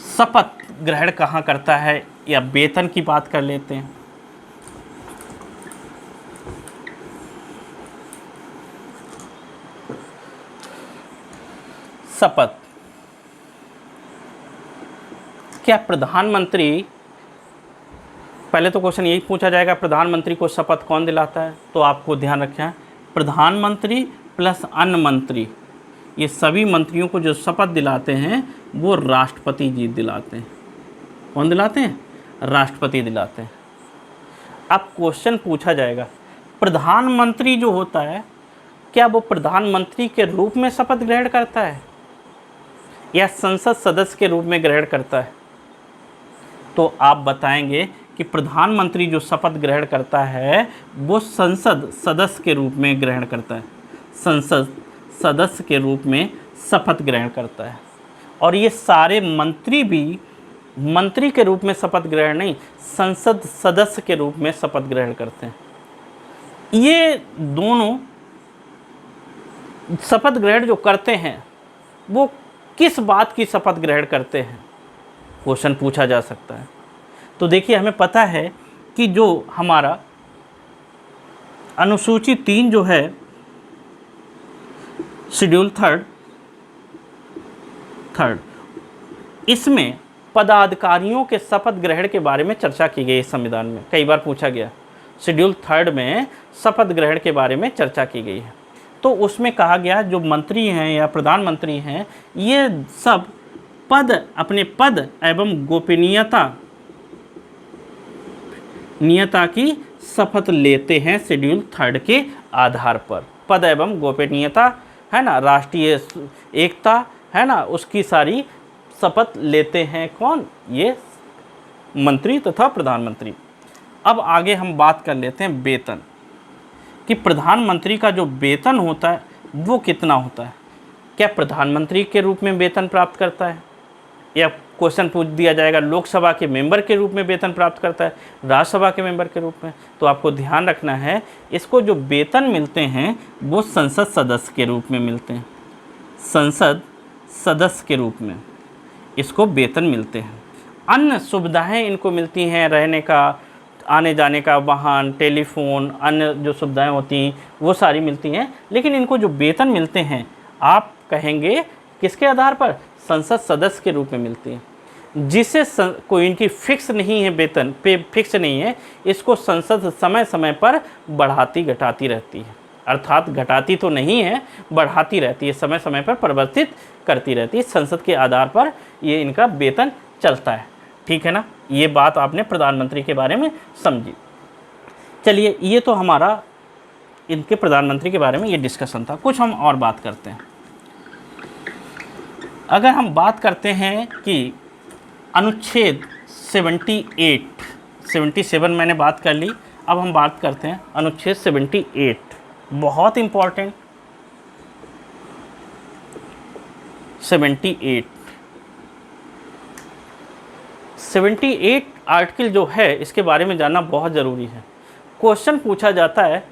शपथ ग्रहण कहाँ करता है, या वेतन की बात कर लेते हैं। शपथ, क्या प्रधानमंत्री, पहले तो क्वेश्चन यही पूछा जाएगा प्रधानमंत्री को शपथ कौन दिलाता है? तो आपको ध्यान रखना है, प्रधानमंत्री प्लस अन्य मंत्री, ये सभी मंत्रियों को जो शपथ दिलाते हैं वो राष्ट्रपति जी दिलाते हैं। कौन दिलाते हैं? राष्ट्रपति दिलाते हैं। अब क्वेश्चन पूछा जाएगा, प्रधानमंत्री जो होता है क्या वो प्रधानमंत्री के रूप में शपथ ग्रहण करता है या संसद सदस्य के रूप में ग्रहण करता है? तो आप बताएंगे कि प्रधानमंत्री जो शपथ ग्रहण करता है वो संसद सदस्य के रूप में ग्रहण करता है, संसद सदस्य के रूप में शपथ ग्रहण करता है। और ये सारे मंत्री भी मंत्री के रूप में शपथ ग्रहण नहीं, संसद सदस्य के रूप में शपथ ग्रहण करते हैं। ये दोनों शपथ ग्रहण जो करते हैं वो किस बात की शपथ ग्रहण करते हैं, क्वेश्चन पूछा जा सकता है। तो देखिए, हमें पता है कि जो हमारा अनुसूची 3 जो है, शेड्यूल थर्ड, इसमें पदाधिकारियों के शपथ ग्रहण के बारे में चर्चा की गई। इस संविधान में कई बार पूछा गया, शेड्यूल थर्ड में शपथ ग्रहण के बारे में चर्चा की गई है। तो उसमें कहा गया जो मंत्री हैं या प्रधानमंत्री हैं, ये सब अपने पद एवं गोपनीयता की शपथ लेते हैं शेड्यूल थर्ड के आधार पर। पद एवं गोपनीयता है ना, राष्ट्रीय एकता है ना, उसकी सारी शपथ लेते हैं कौन? ये मंत्री तथा प्रधानमंत्री। अब आगे हम बात कर लेते हैं वेतन, कि प्रधानमंत्री का जो वेतन होता है वो कितना होता है। क्या प्रधानमंत्री के रूप में वेतन प्राप्त करता है, या क्वेश्चन पूछ दिया जाएगा लोकसभा के मेंबर के रूप में वेतन प्राप्त करता है, राज्यसभा के मेंबर के रूप में? तो आपको ध्यान रखना है, इसको जो वेतन मिलते हैं वो संसद सदस्य के रूप में मिलते हैं। संसद सदस्य के रूप में इसको वेतन मिलते हैं। अन्य सुविधाएं इनको मिलती हैं, रहने का, आने जाने का वाहन, टेलीफोन, अन्य जो सुविधाएं होती हैं वो सारी मिलती हैं। लेकिन इनको जो वेतन मिलते हैं, आप कहेंगे किसके आधार पर? संसद सदस्य के रूप में मिलती हैं, जिसे कोई इनकी फिक्स नहीं है, वेतन पे फिक्स नहीं है। इसको संसद समय समय पर बढ़ाती घटाती रहती है, अर्थात घटाती तो नहीं है, बढ़ाती रहती है, समय समय पर परिवर्तित करती रहती है। संसद के आधार पर ये इनका वेतन चलता है। ठीक है ना, ये बात आपने प्रधानमंत्री के बारे में समझी। चलिए, ये तो हमारा इनके प्रधानमंत्री के बारे में ये डिस्कशन था। कुछ हम और बात करते हैं। अगर हम बात करते हैं कि अनुच्छेद 77 मैंने बात कर ली, अब हम बात करते हैं अनुच्छेद 78, बहुत इम्पॉर्टेंट। 78 आर्टिकल जो है, इसके बारे में जानना बहुत ज़रूरी है। क्वेश्चन पूछा जाता है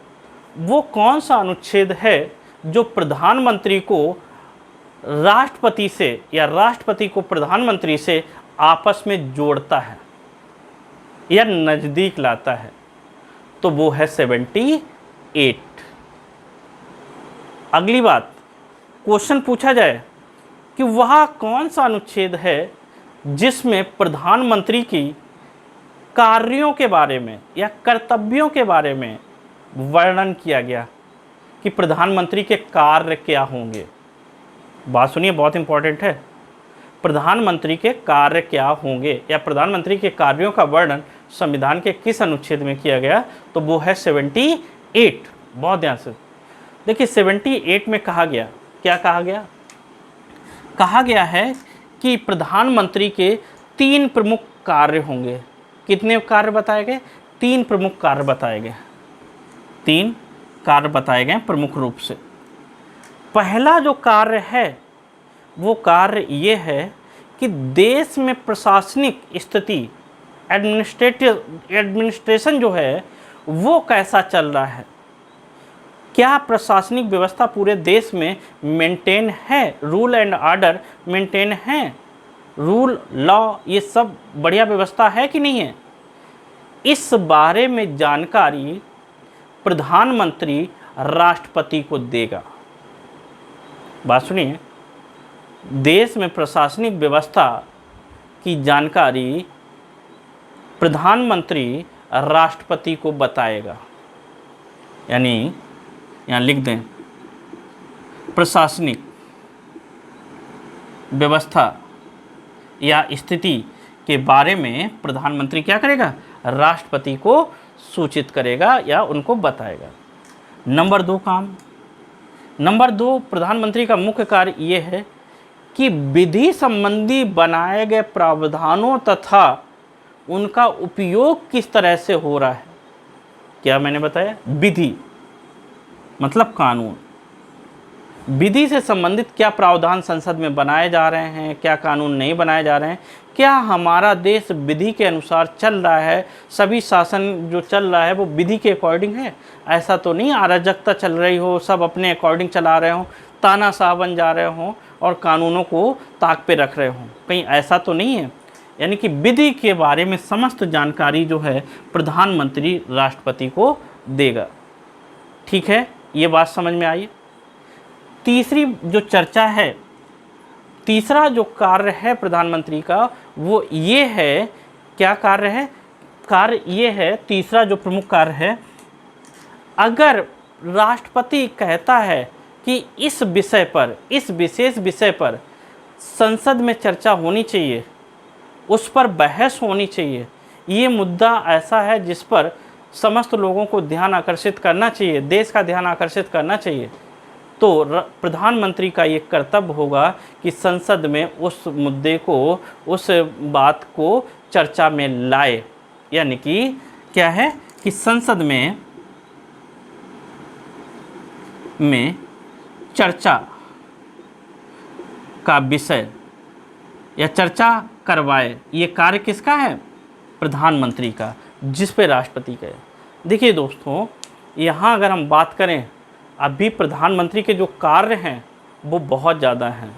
वो कौन सा अनुच्छेद है जो प्रधानमंत्री को राष्ट्रपति से या राष्ट्रपति को प्रधानमंत्री से आपस में जोड़ता है या नज़दीक लाता है। तो वो है 78। अगली बात, क्वेश्चन पूछा जाए कि वह कौन सा अनुच्छेद है जिसमें प्रधानमंत्री की कार्यों के बारे में या कर्तव्यों के बारे में वर्णन किया गया, कि प्रधानमंत्री के कार्य क्या होंगे। बात सुनिए, बहुत इंपॉर्टेंट है। प्रधानमंत्री के कार्य क्या होंगे या प्रधानमंत्री के कार्यों का वर्णन संविधान के किस अनुच्छेद में किया गया? तो वो है 78। बहुत ध्यान से देखिए, 78 में कहा गया, क्या कहा गया? कहा गया है कि प्रधानमंत्री के 3 प्रमुख कार्य होंगे। कितने कार्य बताए गए? 3 प्रमुख कार्य बताए गए। 3 कार्य बताए गए प्रमुख रूप से। पहला जो कार्य है वो कार्य ये है कि देश में प्रशासनिक स्थिति, एडमिनिस्ट्रेशन जो है वो कैसा चल रहा है। क्या प्रशासनिक व्यवस्था पूरे देश में मेंटेन है, रूल एंड ऑर्डर मेंटेन है, रूल लॉ ये सब बढ़िया व्यवस्था है कि नहीं है। इस बारे में जानकारी प्रधानमंत्री राष्ट्रपति को देगा। बात सुनिए, देश में प्रशासनिक व्यवस्था की जानकारी प्रधानमंत्री राष्ट्रपति को बताएगा। यानी यहाँ लिख दें, प्रशासनिक व्यवस्था या स्थिति के बारे में प्रधानमंत्री क्या करेगा? राष्ट्रपति को सूचित करेगा या उनको बताएगा। नंबर 2 काम, नंबर 2 प्रधानमंत्री का मुख्य कार्य ये है कि विधि संबंधी बनाए गए प्रावधानों तथा उनका उपयोग किस तरह से हो रहा है। क्या मैंने बताया? विधि मतलब कानून। विधि से संबंधित क्या प्रावधान संसद में बनाए जा रहे हैं, क्या कानून नहीं बनाए जा रहे हैं, क्या हमारा देश विधि के अनुसार चल रहा है, सभी शासन जो चल रहा है वो विधि के अकॉर्डिंग है। ऐसा तो नहीं अराजकता चल रही हो, सब अपने अकॉर्डिंग चला रहे हो। तानाशाह बन जा रहे हों और कानूनों को ताक पे रख रहे हों, कहीं ऐसा तो नहीं है। यानी कि विधि के बारे में समस्त जानकारी जो है प्रधानमंत्री राष्ट्रपति को देगा। ठीक है, ये बात समझ में आई। तीसरी जो चर्चा है, तीसरा जो कार्य है प्रधानमंत्री का वो ये है, क्या कार्य है? कार्य ये है, तीसरा जो प्रमुख कार्य है, अगर राष्ट्रपति कहता है कि इस विषय पर, इस विशेष विषय पर संसद में चर्चा होनी चाहिए, उस पर बहस होनी चाहिए, ये मुद्दा ऐसा है जिस पर समस्त लोगों को ध्यान आकर्षित करना चाहिए, देश का ध्यान आकर्षित करना चाहिए, तो प्रधानमंत्री का ये कर्तव्य होगा कि संसद में उस मुद्दे को, उस बात को चर्चा में लाए। यानी कि क्या है कि संसद में चर्चा का विषय या चर्चा करवाए। ये कार्य किसका है? प्रधानमंत्री का, जिस पे राष्ट्रपति का है। देखिए दोस्तों, यहाँ अगर हम बात करें, अभी प्रधानमंत्री के जो कार्य हैं वो बहुत ज़्यादा हैं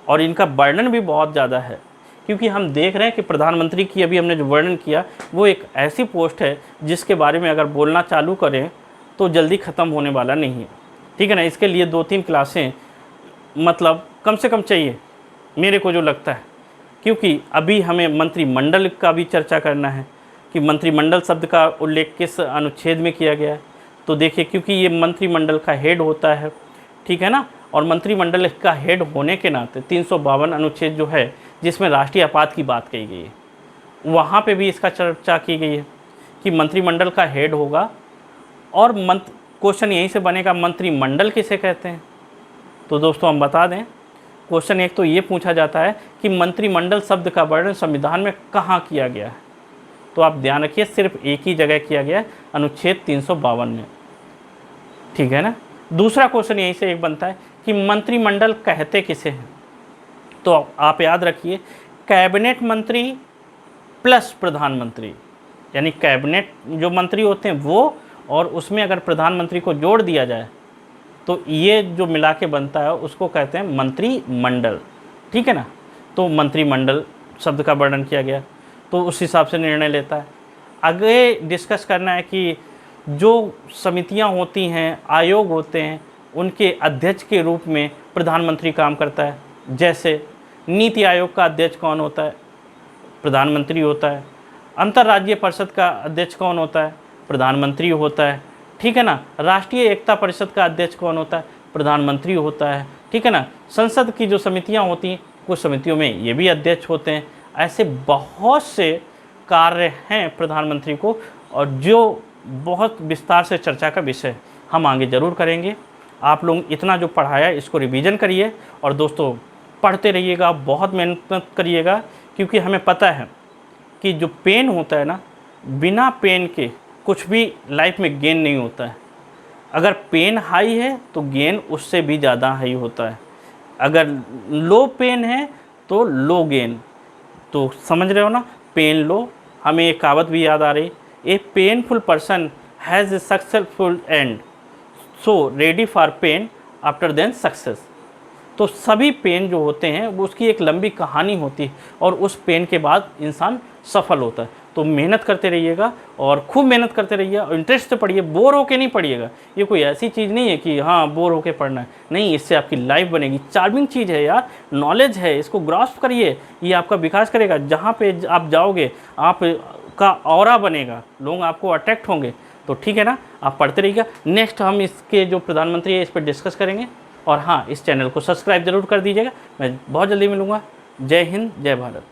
और इनका वर्णन भी बहुत ज़्यादा है, क्योंकि हम देख रहे हैं कि प्रधानमंत्री की अभी हमने जो वर्णन किया वो एक ऐसी पोस्ट है जिसके बारे में अगर बोलना चालू करें तो जल्दी ख़त्म होने वाला नहीं है। ठीक है ना, इसके लिए 2-3 क्लासें मतलब कम से कम चाहिए, मेरे को जो लगता है, क्योंकि अभी हमें मंत्रिमंडल का भी चर्चा करना है कि मंत्रिमंडल शब्द का उल्लेख किस अनुच्छेद में किया गया है। तो देखिए, क्योंकि ये मंत्रिमंडल का हेड होता है, ठीक है ना, और मंत्रिमंडल का हेड होने के नाते 352 अनुच्छेद जो है जिसमें राष्ट्रीय आपात की बात कही गई है, वहाँ पे भी इसका चर्चा की गई है कि मंत्रिमंडल का हेड होगा। और क्वेश्चन यहीं से बनेगा, मंत्रिमंडल किसे कहते हैं? तो दोस्तों हम बता दें, क्वेश्चन एक तो ये पूछा जाता है कि मंत्रिमंडल शब्द का वर्णन संविधान में कहाँ किया गया है? तो आप ध्यान रखिए, सिर्फ एक ही जगह किया गया है, अनुच्छेद 352 में। ठीक है ना। दूसरा क्वेश्चन यहीं से एक बनता है कि मंत्रिमंडल कहते किसे हैं? तो आप याद रखिए, कैबिनेट मंत्री प्लस प्रधानमंत्री, यानी कैबिनेट जो मंत्री होते हैं वो, और उसमें अगर प्रधानमंत्री को जोड़ दिया जाए तो ये जो मिला के बनता है उसको कहते हैं मंत्रिमंडल। ठीक है ना। तो मंत्रिमंडल शब्द का वर्णन किया गया तो उस हिसाब से निर्णय लेता है। आगे डिस्कस करना है कि जो समितियां होती हैं, आयोग होते हैं, उनके अध्यक्ष के रूप में प्रधानमंत्री काम करता है। जैसे नीति आयोग का अध्यक्ष कौन होता है? प्रधानमंत्री होता है। अंतर्राज्यीय परिषद का अध्यक्ष कौन होता है? प्रधानमंत्री होता है। ठीक है ना। राष्ट्रीय एकता परिषद का अध्यक्ष कौन होता है? प्रधानमंत्री होता है। ठीक है ना। संसद की जो समितियां होती हैं, कुछ समितियों में ये भी अध्यक्ष होते हैं। ऐसे बहुत से कार्य हैं प्रधानमंत्री को, और जो बहुत विस्तार से चर्चा का विषय हम आगे ज़रूर करेंगे। आप लोग इतना जो पढ़ाया इसको रिवीजन करिए, और दोस्तों पढ़ते रहिएगा, बहुत मेहनत करिएगा, क्योंकि हमें पता है कि जो पेन होता है ना, बिना पेन के कुछ भी लाइफ में गेन नहीं होता है। अगर पेन हाई है तो गेन उससे भी ज़्यादा हाई होता है। अगर लो पेन है तो लो गेन। तो समझ रहे हो ना, पेन लो। हमें एक कहावत भी याद आ रही, a painful person has a successful end, so ready for pain after then success. तो सभी पेन जो होते हैं वो उसकी एक लंबी कहानी होती है, और उस पेन के बाद इंसान सफल होता है। तो मेहनत करते रहिएगा, और खूब मेहनत करते रहिए, और इंटरेस्ट से पढ़िए, बोर होके नहीं पढ़िएगा। ये कोई ऐसी चीज़ नहीं है कि हाँ बोर होके पढ़ना है, नहीं, इससे आपकी लाइफ बनेगी। चार्मिंग चीज़ है यार, नॉलेज है, इसको ग्रास्प करिए, ये आपका विकास करेगा। जहाँ पे आप जाओगे आपका ऑरा बनेगा, लोग आपको अट्रैक्ट होंगे। तो ठीक है ना, आप पढ़ते रहिएगा। नेक्स्ट हम इसके जो प्रधानमंत्री है इस पर डिस्कस करेंगे। और हाँ, इस चैनल को सब्सक्राइब जरूर कर दीजिएगा। मैं बहुत जल्दी मिलूँगा। जय हिंद, जय भारत।